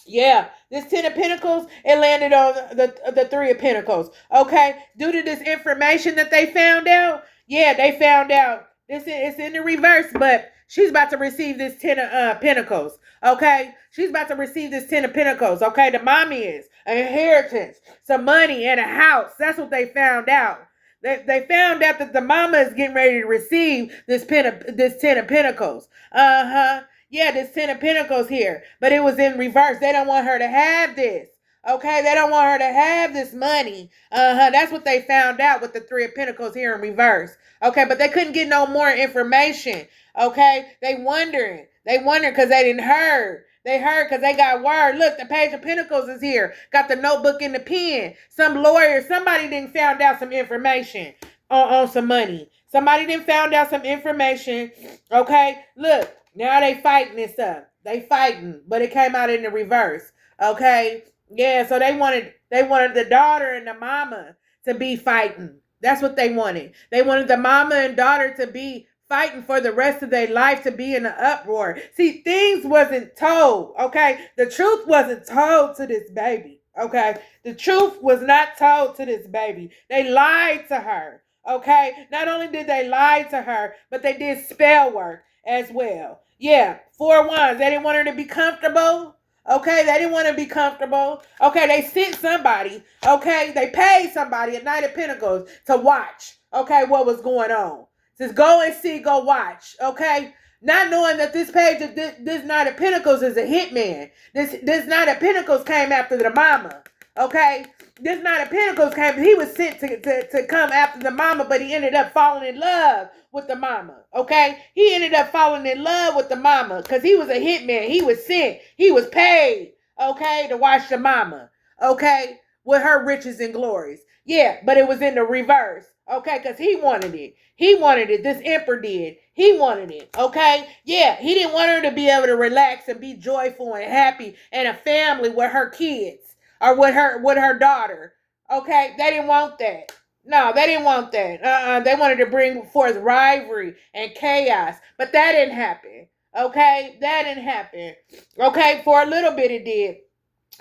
Yeah, this 10 of Pentacles, it landed on the 3 of Pentacles. Okay? Due to this information that they found out, yeah, they found out. It's in the reverse, but she's about to receive this 10 of Pentacles, okay? She's about to receive this 10 of Pentacles, okay? The mommy is an inheritance, some money, and a house. That's what they found out. They found out that the mama is getting ready to receive this 10 of Pentacles. Yeah, this 10 of Pentacles here, but it was in reverse. They don't want her to have this. Okay, they don't want her to have this money. That's what they found out with the 3 of Pentacles here in reverse. Okay, but they couldn't get no more information. Okay, they wondering because they didn't heard. They heard because they got word. Look, the Page of Pentacles is here. Got the notebook and the pen. Some lawyer, somebody didn't found out some information on some money. Somebody didn't found out some information. Okay, look, now they fighting this stuff. They fighting, but it came out in the reverse. Okay. Yeah, so they wanted the daughter and the mama to be fighting. That's what they wanted. They wanted the mama and daughter to be fighting for the rest of their life, to be in an uproar. See, things wasn't told, okay? The truth wasn't told to this baby, okay? The truth was not told to this baby. They lied to her, okay? Not only did they lie to her, but they did spell work as well. Yeah, 4 Wands. They didn't want her to be comfortable. Okay, they didn't want to be comfortable. Okay, they sent somebody. Okay, they paid somebody, a Knight of Pentacles, to watch. Okay, what was going on. Says go and see, go watch. Okay. Not knowing that this page of this Knight of Pentacles is a hitman. This Knight of Pentacles came after the mama. Okay. This Knight of Pentacles came. He was sent to come after the mama, but he ended up falling in love with the mama. Okay. He ended up falling in love with the mama because he was a hitman. He was sent. He was paid. Okay. To watch the mama. Okay. With her riches and glories. Yeah. But it was in the reverse. Okay. Because he wanted it. He wanted it. This emperor did. He wanted it. Okay. Yeah. He didn't want her to be able to relax and be joyful and happy and a family with her kids. Or with her daughter. Okay? They didn't want that. No, they didn't want that. They wanted to bring forth rivalry and chaos. But that didn't happen. Okay? That didn't happen. Okay? For a little bit it did.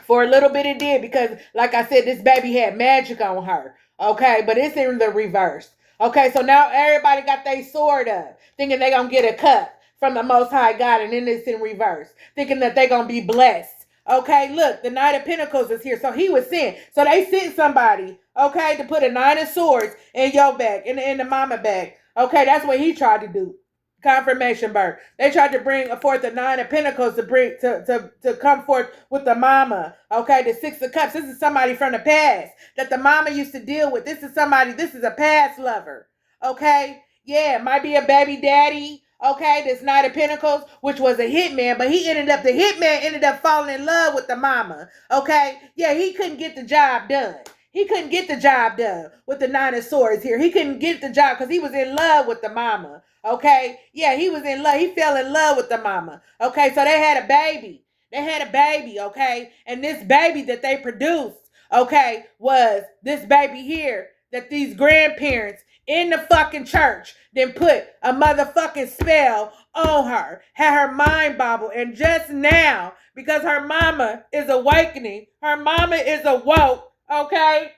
For a little bit it did because, like I said, this baby had magic on her. Okay? But it's in the reverse. Okay? So now everybody got their sword up. Thinking they gonna get a cut from the Most High God. And then it's in reverse. Thinking that they gonna be blessed. Okay, look, the Knight of Pentacles is here. So he was sent. So they sent somebody, okay, to put a 9 of Swords in your bag, in the mama bag. Okay, that's what he tried to do. Confirmation birth. They tried to bring forth the 9 of Pentacles to come forth with the mama. Okay, the 6 of Cups. This is somebody from the past that the mama used to deal with. This is a past lover. Okay, yeah, might be a baby daddy. Okay, this Knight of Pentacles, which was a hitman, but the hitman ended up falling in love with the mama. Okay, yeah, he couldn't get the job done. He couldn't get the job done with the 9 of Swords here. He couldn't get the job because he was in love with the mama. Okay, yeah, he was in love. He fell in love with the mama. Okay, so they had a baby. Okay, and this baby that they produced, okay, was this baby here that these grandparents in the fucking church then put a motherfucking spell on her, had her mind bobbled, and just now, because her mama is awakening, her mama is awoke, okay?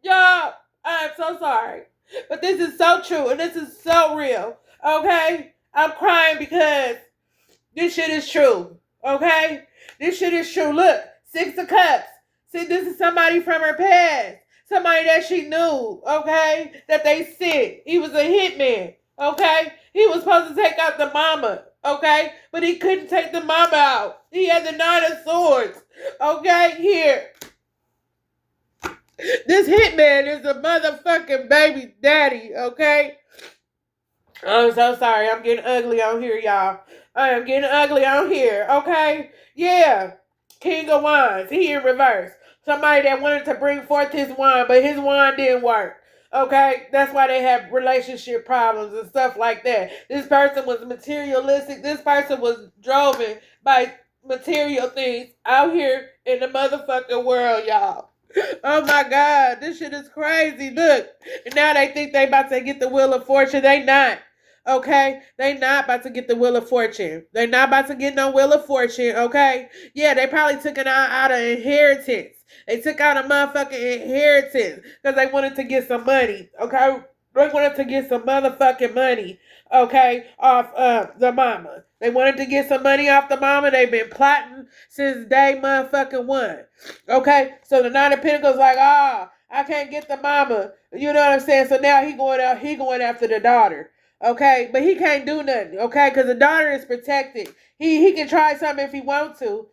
Y'all, I'm so sorry, but this is so true, and this is so real, okay? I'm crying because this shit is true, okay? This shit is true. Look, 6 of Cups. See, this is somebody from her past. Somebody that she knew, okay? That they sent. He was a hitman, okay? He was supposed to take out the mama, okay? But he couldn't take the mama out. He had the 9 of Swords, okay? Here. This hitman is a motherfucking baby daddy, okay? I'm so sorry. I'm getting ugly on here, y'all. I am getting ugly on here, okay? Yeah. King of Wands. He in reverse. Somebody that wanted to bring forth his wand, but his wand didn't work. Okay? That's why they have relationship problems and stuff like that. This person was materialistic. This person was driven by material things out here in the motherfucking world, y'all. Oh my God. This shit is crazy. Look. And now they think they about to get the Wheel of Fortune. They not. Okay? They not about to get the Wheel of Fortune. They not about to get no Wheel of Fortune, okay? Yeah, they probably took it out of inheritance. They took out a motherfucking inheritance because they wanted to get some money, okay? They wanted to get some motherfucking money, okay, off the mama. They wanted to get some money off the mama. They've been plotting since day motherfucking one, okay? So the 9 of Pentacles like, I can't get the mama. You know what I'm saying? So now he going after the daughter. Okay, but he can't do nothing, okay, because the daughter is protected. He can try something if he wants to.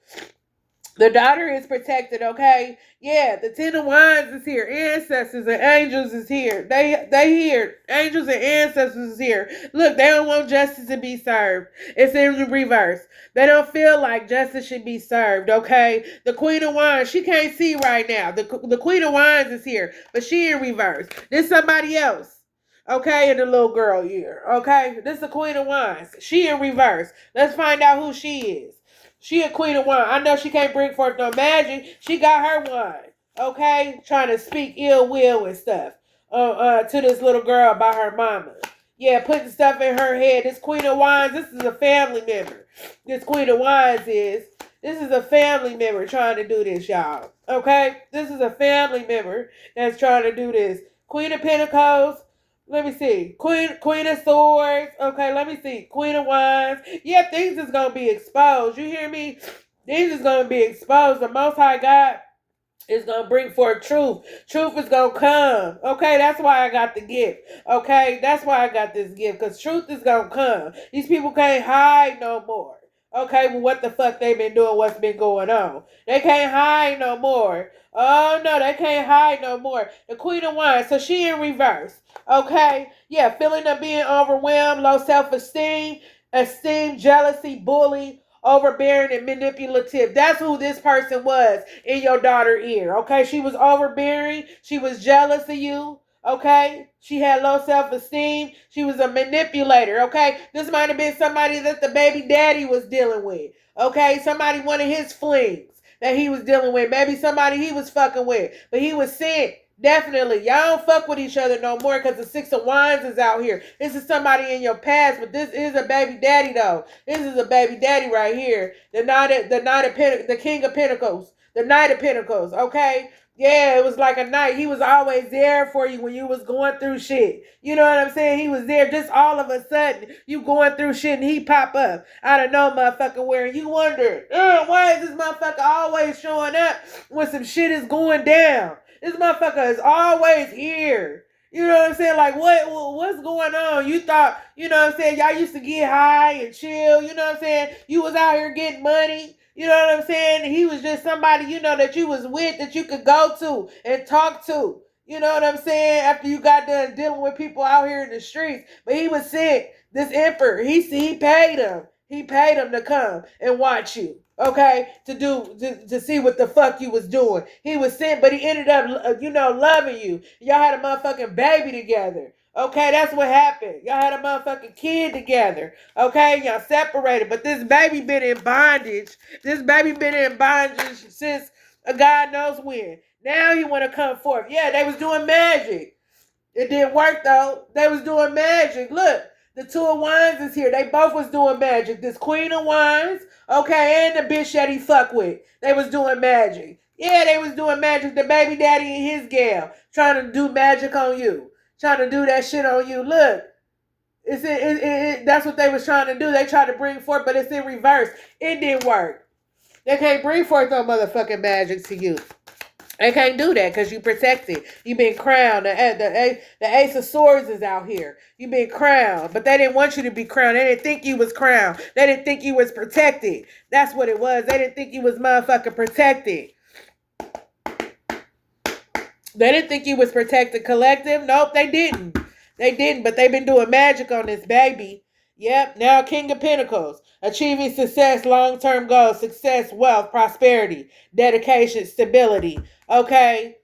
The daughter is protected, okay? Yeah, the 10 of Wands is here. Ancestors and angels is here. They here. Angels and ancestors is here. Look, they don't want justice to be served. It's in the reverse. They don't feel like justice should be served, okay? The Queen of Wands, she can't see right now. The Queen of Wands is here, but she in reverse. This somebody else. Okay, and the little girl here. Okay, this is the Queen of Wands. She in reverse. Let's find out who she is. She a Queen of Wands. I know she can't bring forth no magic. She got her wand. Okay, trying to speak ill will and stuff. To this little girl about her mama. Yeah, putting stuff in her head. This Queen of Wands, this is a family member. This Queen of Wands is. This is a family member trying to do this, y'all. Okay, this is a family member that's trying to do this. Queen of Pentacles. Let me see. Queen of Swords. Okay, let me see. Queen of Wands. Yeah, things is going to be exposed. You hear me? Things is going to be exposed. The Most High God It's going to bring forth truth. Truth is going to come. Okay, that's why I got the gift. Okay, that's why I got this gift. Because truth is going to come. These people can't hide no more. Okay, well, what the fuck they been doing, what's been going on. They can't hide no more. Oh, no, they can't hide no more. The Queen of Wands, so she in reverse. Okay, yeah, feeling of being overwhelmed, low self-esteem, jealousy, bully, overbearing and manipulative. That's who this person was in your daughter's ear. Okay, she was overbearing. She was jealous of you. Okay, she had low self-esteem. She was a manipulator. Okay, this might have been somebody that the baby daddy was dealing with. Okay, somebody, one of his flings that he was dealing with. Maybe somebody he was fucking with, but he was sent. Definitely. Y'all don't fuck with each other no more because the Six of Wands is out here. This is somebody in your past, but this is a baby daddy though. This is a baby daddy right here. The King of Pentacles. The Knight of Pentacles, okay? Yeah, it was like a knight. He was always there for you when you was going through shit. You know what I'm saying? He was there. Just all of a sudden, you going through shit and he pop up out of no motherfucking where. And you wonder, why is this motherfucker always showing up when some shit is going down? This motherfucker is always here. You know what I'm saying? Like, what's going on? You thought, you know what I'm saying, y'all used to get high and chill. You know what I'm saying? You was out here getting money. You know what I'm saying? He was just somebody, you know, that you was with, that you could go to and talk to. You know what I'm saying? After you got done dealing with people out here in the streets. But he was sent, this emperor, he paid him. He paid him to come and watch you. Okay, to see what the fuck you was doing. He was sent, but he ended up, loving you. Y'all had a motherfucking baby together. Okay, that's what happened. Y'all had a motherfucking kid together. Okay, y'all separated, but this baby been in bondage. This baby been in bondage since God knows when. Now he want to come forth. Yeah, they was doing magic. It didn't work though. They was doing magic. Look, the Two of Wands is here. They both was doing magic. This Queen of Wands, okay, and the bitch that he fuck with. They was doing magic. Yeah, they was doing magic. The baby daddy and his gal trying to do magic on you. Trying to do that shit on you. Look, that's what they was trying to do. They tried to bring forth, but it's in reverse. It didn't work. They can't bring forth no motherfucking magic to you. They can't do that because you protected. You been crowned. The Ace of Swords is out here. You been crowned. But they didn't want you to be crowned. They didn't think you was crowned. They didn't think you was protected. That's what it was. They didn't think you was motherfucking protected. They didn't think you was protected. Collective? Nope, they didn't. They didn't, but they've been doing magic on this baby. Yep, now King of Pentacles. Achieving success, long-term goals, success, wealth, prosperity, dedication, stability. Okay?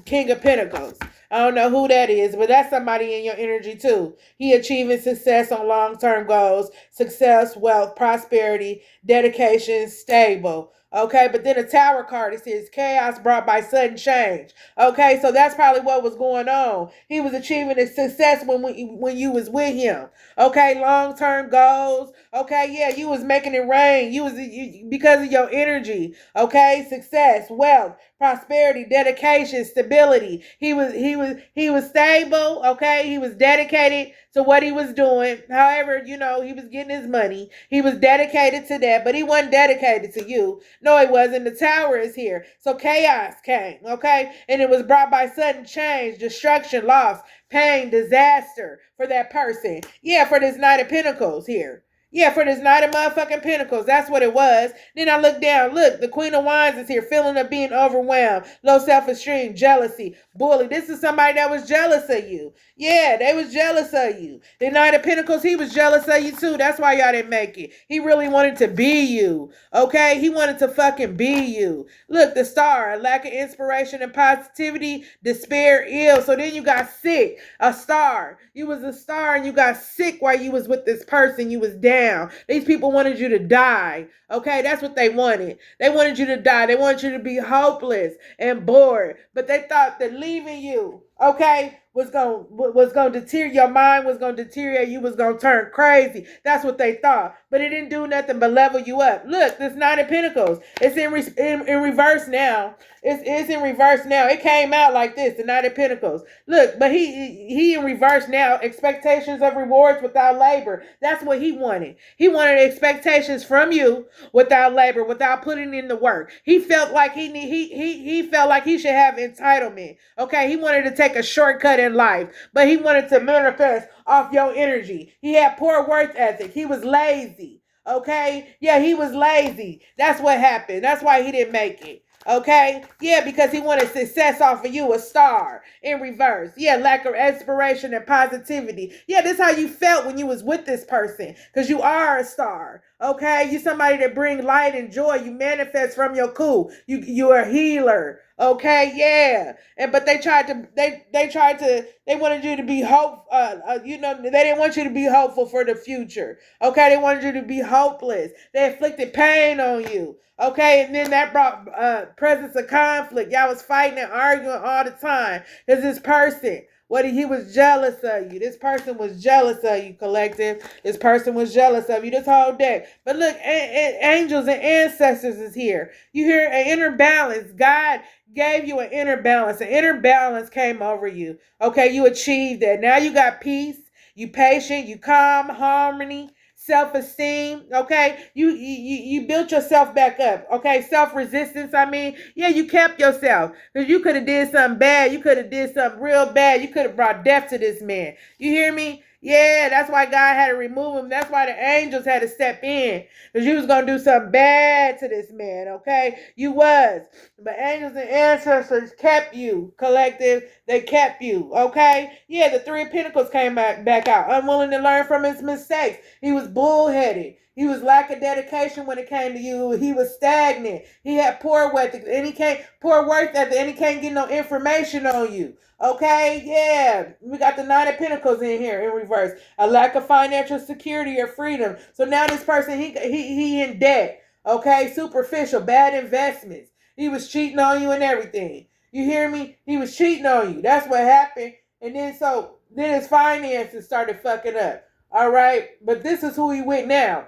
King of Pentacles. I don't know who that is, but that's somebody in your energy too. He achieving success on long-term goals, success, wealth, prosperity, dedication, stable. Okay, but then a Tower card, it says chaos brought by sudden change. Okay, so that's probably what was going on. He was achieving a success when you was with him. Okay, long-term goals. Okay, yeah, you was making it rain. Because of your energy. Okay, success, wealth, prosperity, dedication, stability. He was stable. Okay, he was dedicated to what he was doing. However, he was getting his money. He was dedicated to that, but he wasn't dedicated to you. No, he wasn't. The Tower is here. So chaos came, okay? And it was brought by sudden change, destruction, loss, pain, disaster for that person. Yeah, for this Knight of Pentacles here. Yeah, for this Knight of motherfucking Pentacles. That's what it was. Then I look down. Look, the Queen of Wands is here. Feeling of being overwhelmed. Low self-esteem. Jealousy. Bully. This is somebody that was jealous of you. Yeah, they was jealous of you. The Knight of Pentacles, he was jealous of you too. That's why y'all didn't make it. He really wanted to be you. Okay? He wanted to fucking be you. Look, the Star. Lack of inspiration and positivity. Despair. Ill. So then you got sick. A star. You was a star and you got sick while you was with this person. You was down. These people wanted you to die. Okay, that's what they wanted. They wanted you to die. They wanted you to be hopeless and bored. But they thought that leaving you, okay, was gonna deteriorate your mind, was gonna deteriorate, you was gonna turn crazy. That's what they thought, but it didn't do nothing but level you up. Look, this Nine of Pentacles, it's in reverse now. It's in reverse now. It came out like this, the Nine of Pentacles. Look, but he in reverse now. Expectations of rewards without labor. That's what he wanted. He wanted expectations from you without labor, without putting in the work. He felt like he felt like he should have entitlement. Okay, he wanted to take a shortcut in life, but he wanted to manifest off your energy. He had poor work ethic. He was lazy. Okay, yeah, he was lazy. That's what happened. That's why he didn't make it. Okay, yeah, because he wanted success off of you, a star in reverse. Yeah, lack of inspiration and positivity. Yeah, this is how you felt when you was with this person, because you are a star. Okay, you somebody that bring light and joy. You manifest from your cool. You're a healer. Okay, yeah, and but they wanted you to be hope. They didn't want you to be hopeful for the future. Okay, they wanted you to be hopeless. They inflicted pain on you. Okay, and then that brought presence of conflict. Y'all was fighting and arguing all the time because this person, he was jealous of you. This person was jealous of you, collective. This person was jealous of you this whole day. But look, angels and ancestors is here. You hear an inner balance. God gave you an inner balance. An inner balance came over you. Okay, you achieved that. Now you got peace. You patient. You calm, harmony, self-esteem. Okay, you built yourself back up. Okay, self-resistance. I mean, yeah, you kept yourself because you could have did something bad. You could have did something real bad. You could have brought death to this man. You hear me? Yeah, that's why God had to remove him. That's why the angels had to step in, because you was going to do something bad to this man, okay? You was. But angels and ancestors kept you, collective. They kept you, okay? Yeah, the Three of Pentacles came back out. Unwilling to learn from his mistakes. He was bullheaded. He was lack of dedication when it came to you. He was stagnant. He had poor work ethic, and he can't get no information on you. Okay, yeah, we got the Nine of Pentacles in here in reverse. A lack of financial security or freedom. So now this person, he in debt. Okay, superficial, bad investments. He was cheating on you and everything. You hear me? He was cheating on you. That's what happened. And then his finances started fucking up. All right, but this is who he with now.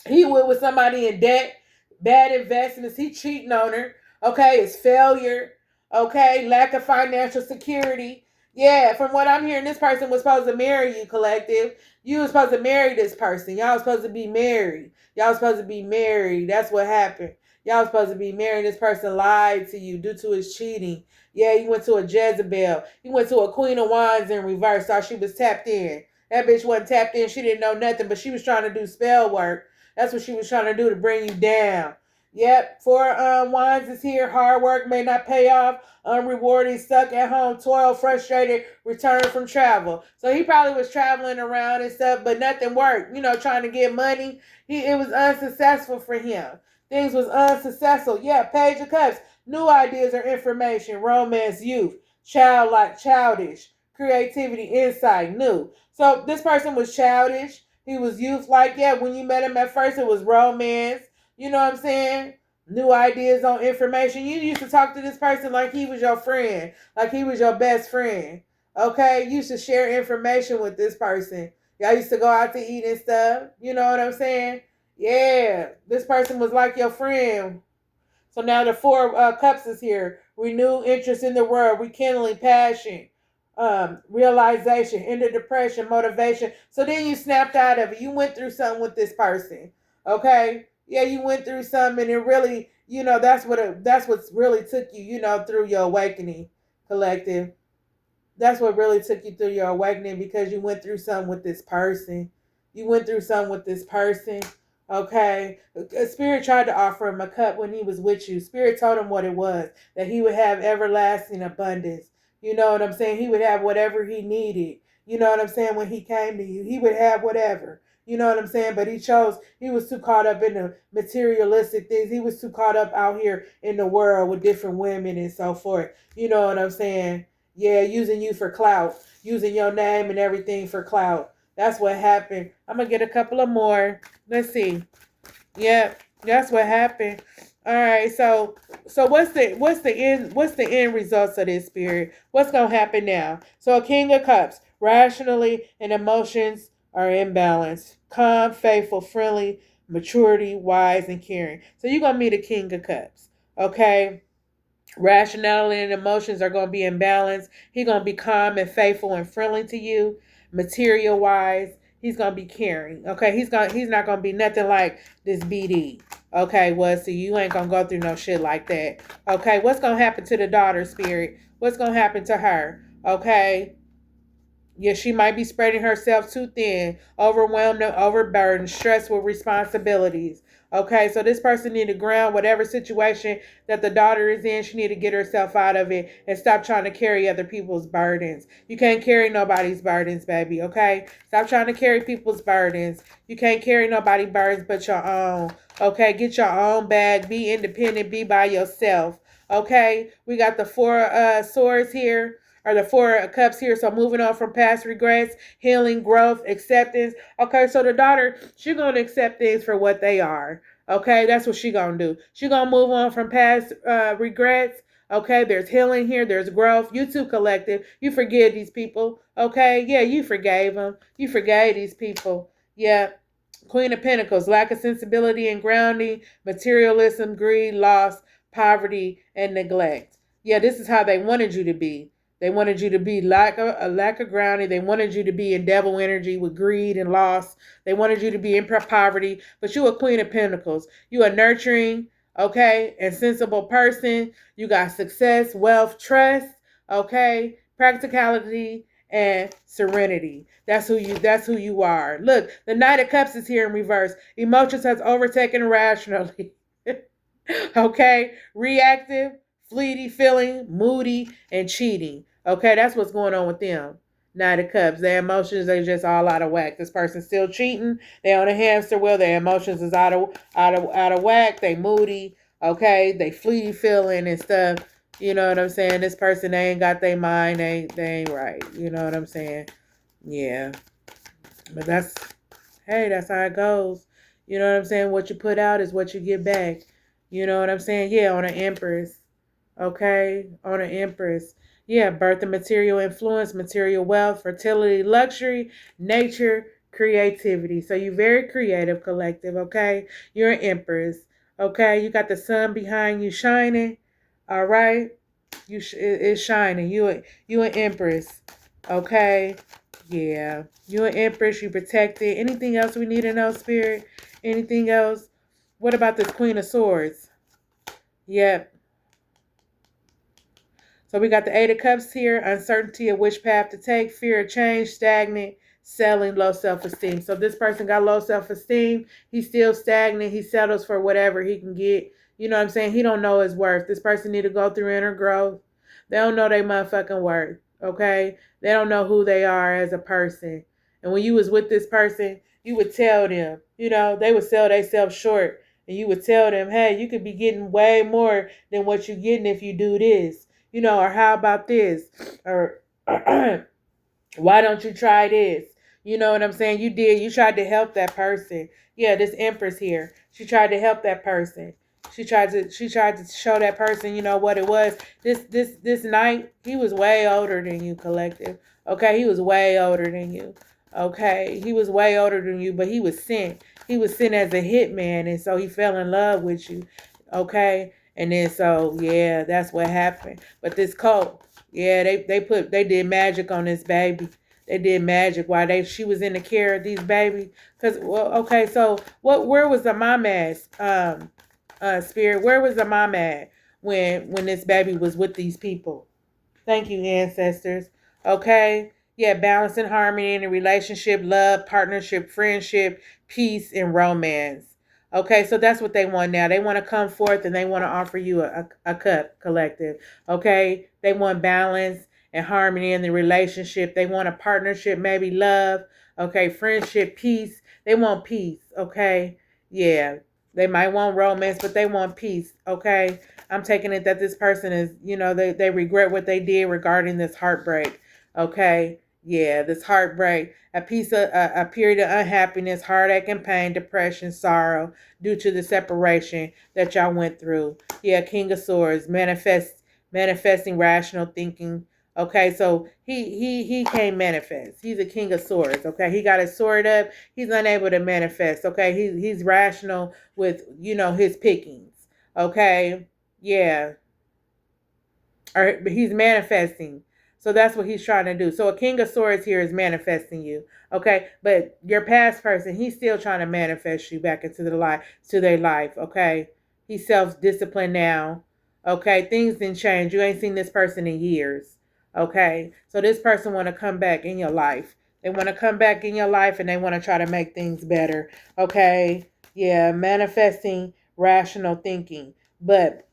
He went with somebody in debt, bad investments. He cheating on her. Okay, it's failure. Okay, lack of financial security. Yeah, from what I'm hearing, this person was supposed to marry you, collective. You was supposed to marry this person. Y'all was supposed to be married. Y'all was supposed to be married. That's what happened. Y'all was supposed to be married. This person lied to you due to his cheating. Yeah, he went to a Jezebel. He went to a Queen of Wands in reverse. Thought she was tapped in. That bitch wasn't tapped in. She didn't know nothing, but she was trying to do spell work. That's what she was trying to do to bring you down. Yep, Four Wands is here. Hard work may not pay off. Unrewarded, stuck at home, toil, frustrated, return from travel. So he probably was traveling around and stuff, but nothing worked. Trying to get money. It was unsuccessful for him. Things was unsuccessful. Yeah, Page of Cups. New ideas or information. Romance, youth. Childish. Creativity, insight, new. So this person was childish. He was youth-like. Yeah, when you met him at first, it was romance. You know what I'm saying? New ideas on information. You used to talk to this person like he was your friend, like he was your best friend. Okay? You used to share information with this person. Y'all used to go out to eat and stuff. You know what I'm saying? Yeah. This person was like your friend. So now the Four Cups is here. Renew interest in the world, rekindling passion, realization, end of depression, motivation. So then you snapped out of it. You went through something with this person. Okay? Yeah, you went through something, and it really, that's what's really took you, through your awakening, collective. That's what really took you through your awakening, because you went through something with this person. You went through something with this person. Okay. Spirit tried to offer him a cup when he was with you. Spirit told him what it was, that he would have everlasting abundance. You know what I'm saying? He would have whatever he needed. You know what I'm saying? When he came to you, he would have whatever. You know what I'm saying? But he was too caught up in the materialistic things. He was too caught up out here in the world with different women and so forth. You know what I'm saying? Yeah, using you for clout, using your name and everything for clout. That's what happened. I'm going to get a couple of more. Let's see. Yeah, that's what happened. All right, so what's the end results of this, spirit? What's gonna happen now? So a King of Cups, rationally and emotions are in balance. Calm, faithful, friendly, maturity, wise, and caring. So you're gonna meet a King of Cups. Okay? Rationality and emotions are going to be in balance. He's going to be calm and faithful and friendly to you. Material wise, he's going to be caring. Okay, he's not going to be nothing like this BD. Okay, well, so you ain't going to go through no shit like that. Okay, what's going to happen to the daughter, spirit? What's going to happen to her? Okay, yeah, she might be spreading herself too thin, overwhelmed and overburdened, stressed with responsibilities. Okay, so this person need to ground whatever situation that the daughter is in. She need to get herself out of it and stop trying to carry other people's burdens. You can't carry nobody's burdens, baby. Okay, stop trying to carry people's burdens. You can't carry nobody's burdens but your own. Okay, get your own bag. Be independent. Be by yourself. Okay, we got the four swords here, or the four cups here. So moving on from past regrets, healing, growth, acceptance. Okay, so the daughter, she's gonna accept things for what they are. Okay, that's what she gonna do. She gonna move on from past regrets. Okay, there's healing here. There's growth. You two collective. You forgive these people. Okay, yeah, you forgave them. You forgave these people. Yeah. Queen of Pentacles, lack of sensibility and grounding, materialism, greed, loss, poverty, and neglect. Yeah, this is how they wanted you to be. They wanted you to be a lack of grounding. They wanted you to be in devil energy with greed and loss. They wanted you to be in poverty. But you a Queen of Pentacles. You a nurturing, okay, and sensible person. You got success, wealth, trust, okay, practicality, and serenity. That's who you are. Look, the Knight of Cups is here in reverse. Emotions has overtaken rationally. Okay? Reactive, fleety feeling, moody, and cheating. Okay, that's what's going on with them. Knight of Cups. Their emotions are just all out of whack. This person's still cheating. They on a hamster wheel. Their emotions is out of whack. They moody. Okay, they fleety feeling and stuff. You know what I'm saying? This person, they ain't got their mind. They ain't right. You know what I'm saying? Yeah. But that's how it goes. You know what I'm saying? What you put out is what you get back. You know what I'm saying? Yeah, on an Empress. Okay? On an Empress. Yeah, birth and material influence, material wealth, fertility, luxury, nature, creativity. So you're very creative, collective, okay? You're an Empress. Okay? You got the sun behind you shining. All right? It's shining. You an Empress. Okay? Yeah. You an Empress, you protected. Anything else we need to know, Spirit? Anything else? What about this Queen of Swords? Yep. So we got the Eight of Cups here, uncertainty of which path to take, fear of change, stagnant, settling, low self-esteem. So this person got low self-esteem. He's still stagnant. He settles for whatever he can get. You know what I'm saying? He don't know his worth. This person need to go through inner growth. They don't know their motherfucking worth. Okay? They don't know who they are as a person. And when you was with this person, you would tell them, they would sell themselves short. And you would tell them, hey, you could be getting way more than what you're getting if you do this. Or how about this? Or why don't you try this? You know what I'm saying? You tried to help that person. Yeah, this Empress here. She tried to help that person. She tried to show that person, what it was. This knight, he was way older than you, collective. Okay, he was way older than you. Okay, he was way older than you, but he was sent. He was sent as a hitman, and so he fell in love with you. Okay, and then so yeah, that's what happened. But this cult, yeah, they did magic on this baby. They did magic while she was in the care of these babies. Cause okay, so where was the mom at? Spirit, where was the mom at when this baby was with these people? Thank you, ancestors. Okay. Yeah, balance and harmony in a relationship, love, partnership, friendship, peace, and romance. Okay, so that's what they want now. They want to come forth and they want to offer you a cup, collective. Okay, they want balance and harmony in the relationship. They want a partnership, maybe love. Okay, friendship, peace. They want peace. Okay, yeah. They might want romance, but they want peace. Okay, I'm taking it that this person is, they regret what they did regarding this heartbreak. Okay, Yeah, this heartbreak, a period of unhappiness, heartache and pain, depression, sorrow due to the separation that y'all went through. Yeah, King of Swords, manifesting rational thinking. Okay, so he can't manifest. He's a King of Swords. Okay, he got his sword up. He's unable to manifest. Okay, he's rational with his pickings. Okay, yeah, or he's manifesting. So that's what he's trying to do. So a King of Swords here is manifesting you. Okay. But your past person, he's still trying to manifest you back into their life. Okay. He's self-disciplined now. Okay. Things didn't change. You ain't seen this person in years. Okay. So this person want to come back in your life. They want to come back in your life and they want to try to make things better. Okay. Yeah. Manifesting rational thinking. But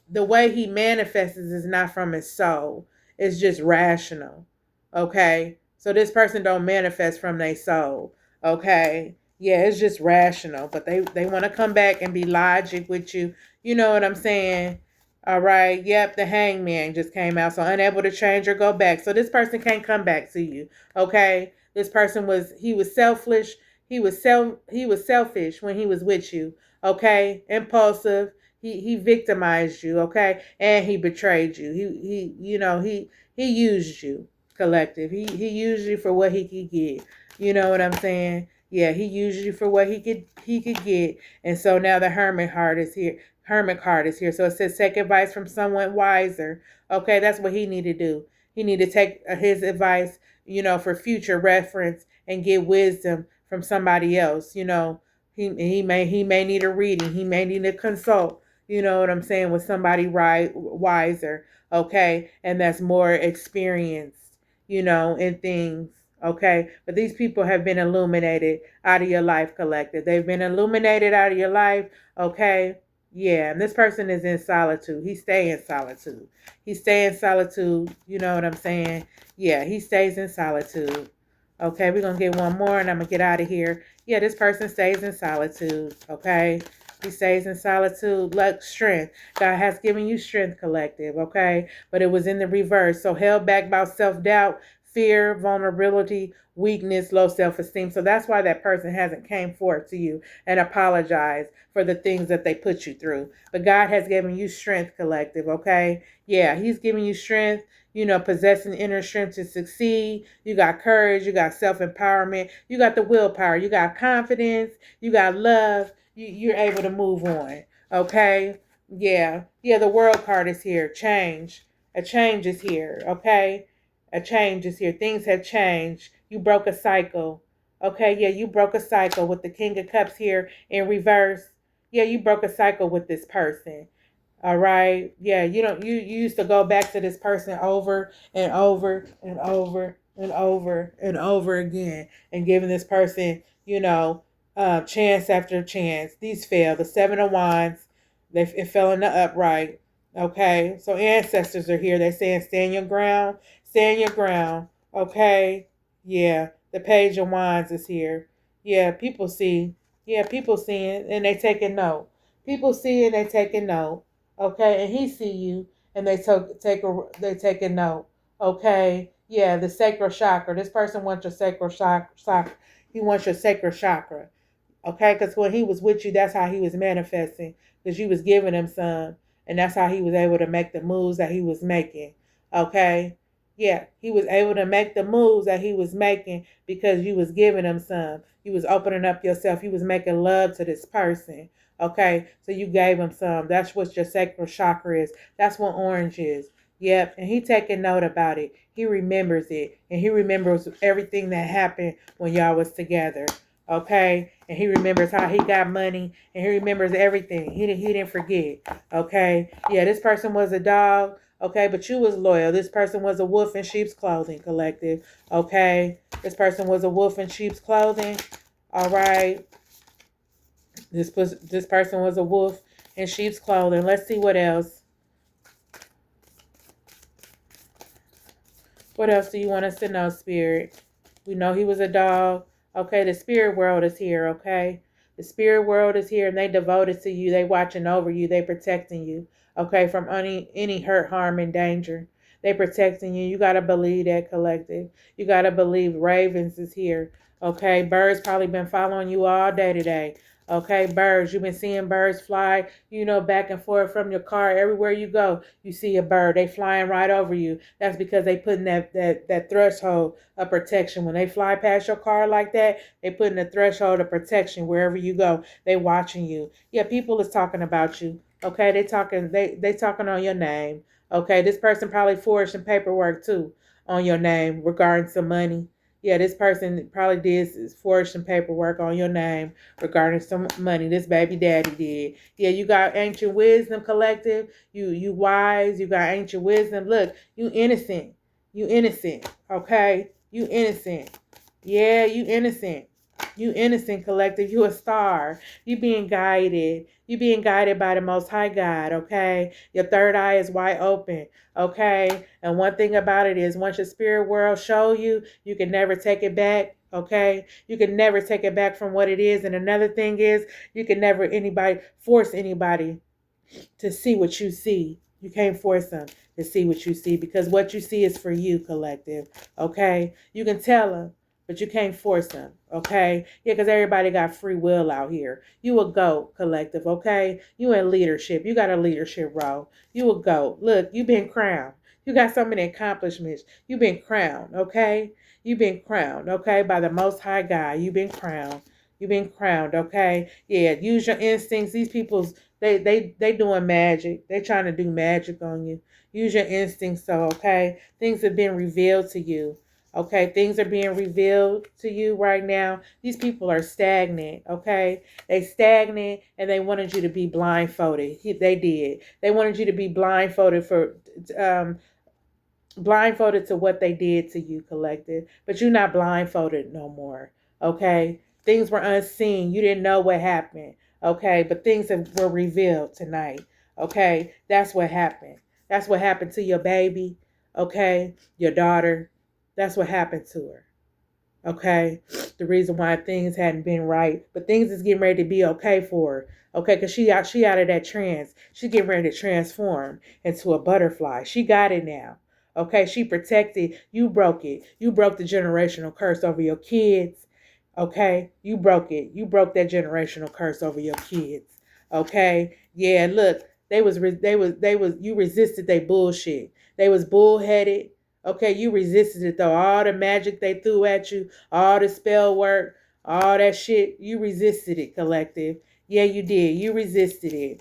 the way he manifests is not from his soul. It's just rational. Okay? So this person don't manifest from their soul. Okay? Yeah, it's just rational. But they want to come back and be logic with you. You know what I'm saying? All right. Yep, the hangman just came out. So unable to change or go back. So this person can't come back to you. Okay? This person was selfish. He was selfish when he was with you. Okay? Impulsive. He victimized you, okay? And he betrayed you. He used you, collective. He used you for what he could get. You know what I'm saying? Yeah, he used you for what he could get. And so now the hermit heart is here. Hermit card is here. So it says take advice from someone wiser. Okay, that's what he need to do. He need to take his advice, for future reference and get wisdom from somebody else. He may need a reading. He may need to consult. You know what I'm saying, with somebody wiser, okay, and that's more experienced, in things, okay. But these people have been illuminated out of your life, collective. They've been illuminated out of your life, okay. Yeah, and this person is in solitude. He stay in solitude. He stay in solitude. You know what I'm saying? Yeah, he stays in solitude. Okay, we're gonna get one more, and I'm gonna get out of here. Yeah, this person stays in solitude. Okay. He stays in solitude, luck, strength. God has given you strength, collective, okay? But it was in the reverse. So held back by self-doubt, fear, vulnerability, weakness, low self-esteem. So that's why that person hasn't came forth to you and apologized for the things that they put you through. But God has given you strength, collective, okay? Yeah, he's giving you strength, possessing inner strength to succeed. You got courage, you got self-empowerment, you got the willpower, you got confidence, you got love. You're able to move on. Okay? Yeah. Yeah, the world card is here. Change. A change is here. Okay? A change is here. Things have changed. You broke a cycle. Okay? Yeah, you broke a cycle with the King of Cups here in reverse. Yeah, you broke a cycle with this person. All right. Yeah, you used to go back to this person over and over and over and over and over again and giving this person, chance after chance. These failed. The 7 of Wands, it fell in the upright. Okay. So ancestors are here. They're saying stand your ground. Stand your ground. Okay. Yeah. The Page of Wands is here. Yeah, people see. Yeah, people seeing and they taking note. People see and they taking note. Okay, and he see you, and they take a note. Okay, yeah, the sacral chakra. This person wants your sacral chakra. He wants your sacral chakra. Okay, because when he was with you, that's how he was manifesting. Because you was giving him some, and that's how he was able to make the moves that he was making. Okay, yeah, he was able to make the moves that he was making because you was giving him some. You was opening up yourself. You was making love to this person. Okay, so you gave him some. That's what your sacral chakra is. That's what orange is. Yep, and he taking note about it. He remembers it, and he remembers everything that happened when y'all was together. Okay, and he remembers how he got money, and he remembers everything. He didn't forget. Okay, yeah, this person was a dog. Okay, but you was loyal. This person was a wolf in sheep's clothing, collective. Okay, this person was a wolf in sheep's clothing. All right. This person was a wolf in sheep's clothing. Let's see what else. What else do you want us to know, Spirit? We know he was a dog. Okay, the spirit world is here, okay? The spirit world is here and they devoted to you. They watching over you. They protecting you, okay, from any hurt, harm, and danger. They protecting you. You got to believe that, collective. You got to believe ravens is here. Okay, birds probably been following you all day today. Okay, birds. You've been seeing birds fly, back and forth from your car. Everywhere you go, you see a bird. They flying right over you. That's because they putting that threshold of protection. When they fly past your car like that, they putting a threshold of protection wherever you go. They watching you. Yeah, people is talking about you. Okay, they talking on your name. Okay, this person probably forged some paperwork too on your name regarding some money. Yeah, this person probably did forge some paperwork on your name regarding some money. This baby daddy did. Yeah, you got ancient wisdom, collective. You wise. You got ancient wisdom. Look, you innocent. You innocent. Okay, you innocent. Yeah, you innocent. You innocent, collective. You a star. You being guided. You being guided by the Most High God, okay? Your third eye is wide open, okay? And one thing about it is once your spirit world show you, you can never take it back, okay? You can never take it back from what it is. And another thing is you can never force anybody to see what you see. You can't force them to see what you see because what you see is for you, collective, okay? You can tell them, but you can't force them, okay? Yeah, because everybody got free will out here. You a goat, collective, okay? You in leadership. You got a leadership role. You a goat. Look, you been crowned. You got so many accomplishments. You been crowned, okay? You been crowned, okay? By the Most High God. You been crowned. You been crowned, okay? Yeah, use your instincts. These people's they doing magic. They trying to do magic on you. Use your instincts, so okay? Things have been revealed to you. Okay, things are being revealed to you right now. These people are stagnant, okay? They stagnant and they wanted you to be blindfolded. They did. They wanted you to be blindfolded to what they did to you, collective. But you're not blindfolded no more, okay? Things were unseen. You didn't know what happened, okay? But were revealed tonight, okay? That's what happened. That's what happened to your baby, okay? Your daughter. That's what happened to her, okay? The reason why things hadn't been right, but things is getting ready to be okay for her, okay? Because she out of that trance. She's getting ready to transform into a butterfly. She got it now. Okay, she protected. You broke it. You broke the generational curse over your kids. Okay, you broke it. You broke that generational curse over your kids. Okay, yeah. Look, you resisted their bullshit. They was bullheaded. Okay, you resisted it though. All the magic they threw at you, all the spell work, all that shit, you resisted it, collective. Yeah, you did. You resisted it.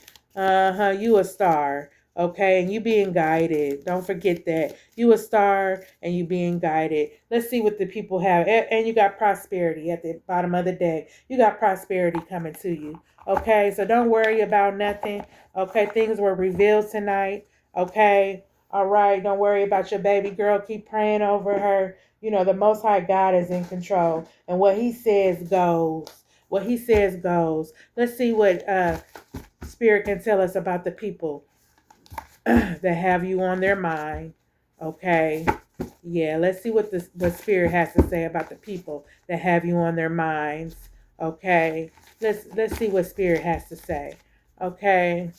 You a star. Okay, and you being guided. Don't forget that. You a star and you being guided. Let's see what the people have. And you got prosperity at the bottom of the deck. You got prosperity coming to you. Okay, so don't worry about nothing. Okay, things were revealed tonight. Okay, all right. Don't worry about your baby girl. Keep praying over her. The Most High God is in control. And what he says goes. What he says goes. Let's see what Spirit can tell us about the people that have you on their mind. Okay. Yeah, let's see what Spirit has to say about the people that have you on their minds. Okay. Let's see what Spirit has to say. Okay.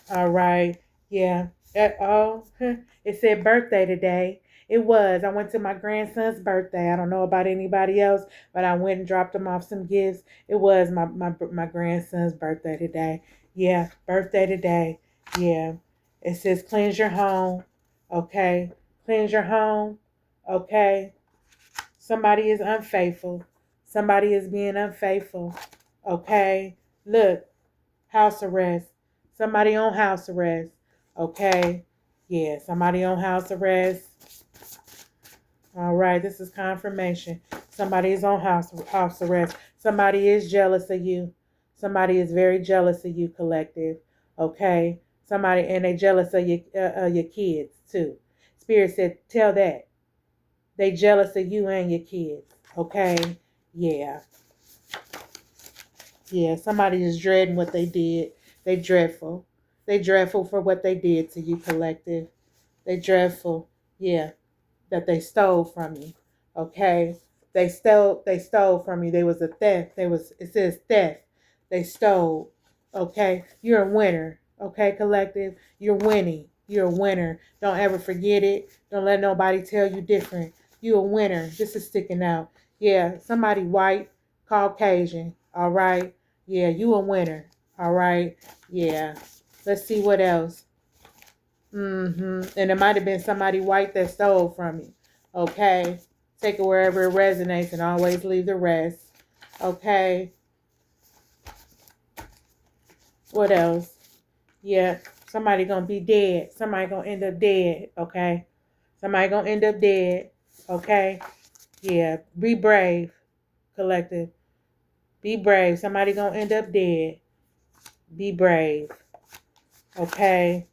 All right. Yeah. It said birthday today. It was. I went to my grandson's birthday. I don't know about anybody else, but I went and dropped him off some gifts. It was my grandson's birthday today. Yeah, birthday today. Yeah. It says cleanse your home. Okay. Cleanse your home. Okay. Somebody is unfaithful. Somebody is being unfaithful. Okay. Look. House arrest. Somebody on house arrest. Okay. Yeah, somebody on house arrest. All right, this is confirmation. Somebody is on house arrest. Somebody is jealous of you. Somebody is very jealous of you, collective. Okay. Somebody, and they jealous of your kids too. Spirit said, tell that. They jealous of you and your kids. Okay. Yeah. Yeah, somebody is dreading what they did. They dreadful. They dreadful for what they did to you, collective. They dreadful. Yeah, that they stole from you. Okay, they stole from you. There was a theft. It says theft. They stole. Okay, you're a winner. Okay, collective, you're winning. You're a winner. Don't ever forget it. Don't let nobody tell you different. You're a winner. This is sticking out. Yeah, somebody white, Caucasian. All right. Yeah, you a winner. All right. Yeah. Let's see what else. And it might have been somebody white that stole from you. Okay. Take it wherever it resonates and always leave the rest. Okay. What else? Yeah. Somebody gonna be dead. Somebody gonna end up dead. Okay. Somebody gonna end up dead. Okay. Yeah. Be brave, collective. Be brave. Somebody gonna end up dead. Be brave. Okay.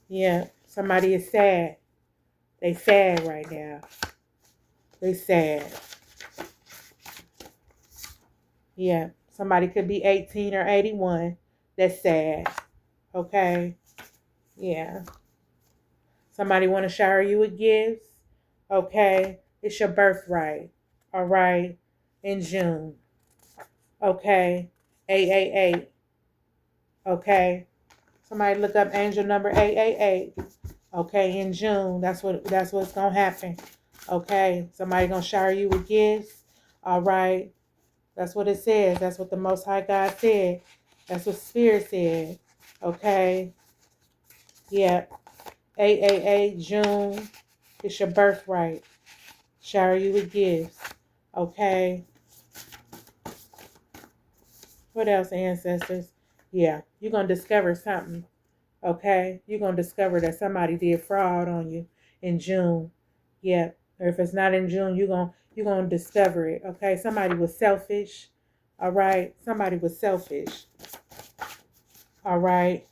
Yeah. Somebody is sad. They sad right now. They sad. Yeah. Somebody could be 18 or 81. That's sad. Okay. Yeah. Somebody want to shower you with gifts. Okay. It's your birthright. All right. In June. Okay. 888. Okay. Somebody look up angel number 888. Okay. In June. That's what's gonna happen. Okay. Somebody gonna shower you with gifts. All right. That's what it says. That's what the Most High God said. That's what Spirit said. Okay. Yeah. 888 June. It's your birthright. Shower you with gifts. Okay. What else, ancestors? Yeah. You're going to discover something. Okay. You're going to discover that somebody did fraud on you in June. Yeah. Or if it's not in June, you're going to discover it. Okay. Somebody was selfish. All right. Somebody was selfish. All right.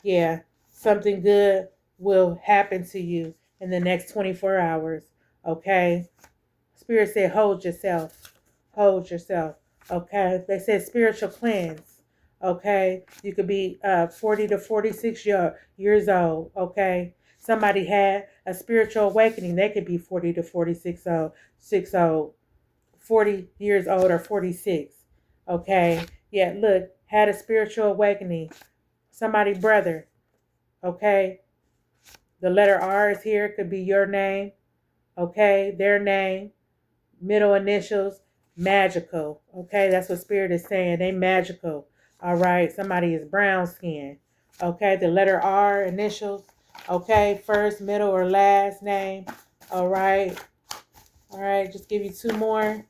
Yeah. Something good will happen to you in the next 24 hours. Okay. Spirit said, hold yourself. Hold yourself. Okay. They said spiritual cleanse. Okay. You could be 40 to 46 years old. Okay. Somebody had a spiritual awakening. They could be 40 to 46 old, 40 years old or 46. Okay. Yeah. Look, had a spiritual awakening. Somebody brother. Okay. The letter R is here. It could be your name. Okay. Their name. Middle initials, magical. Okay, that's what Spirit is saying. They magical. All right, somebody is brown skin. Okay, the letter R initials. Okay, first, middle, or last name. All right. All right, just give you two more.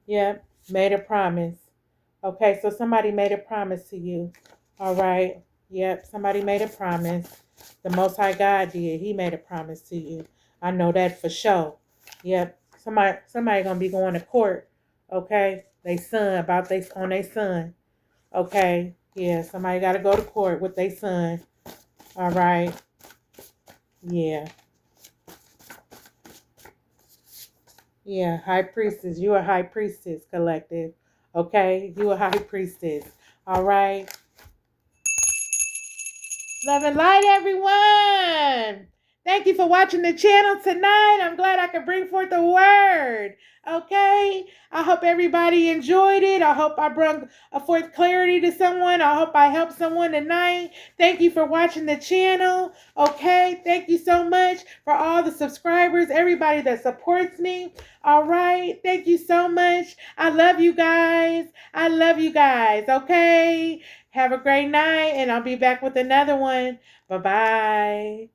Yep, made a promise. Okay, so somebody made a promise to you. All right. Yep, somebody made a promise. The Most High God did. He made a promise to you. I know that for sure. Yep. Somebody gonna be going to court. Okay. They son on their son. Okay. Yeah. Somebody gotta go to court with their son. All right. Yeah. Yeah. High priestess. You a high priestess, collective. Okay. You a high priestess. All right. Love and light, everyone. Thank you for watching the channel tonight. I'm glad I could bring forth the word. Okay. I hope everybody enjoyed it. I hope I brought forth clarity to someone. I hope I helped someone tonight. Thank you for watching the channel. Okay. Thank you so much for all the subscribers, everybody that supports me. All right. Thank you so much. I love you guys. I love you guys. Okay. Have a great night, and I'll be back with another one. Bye-bye.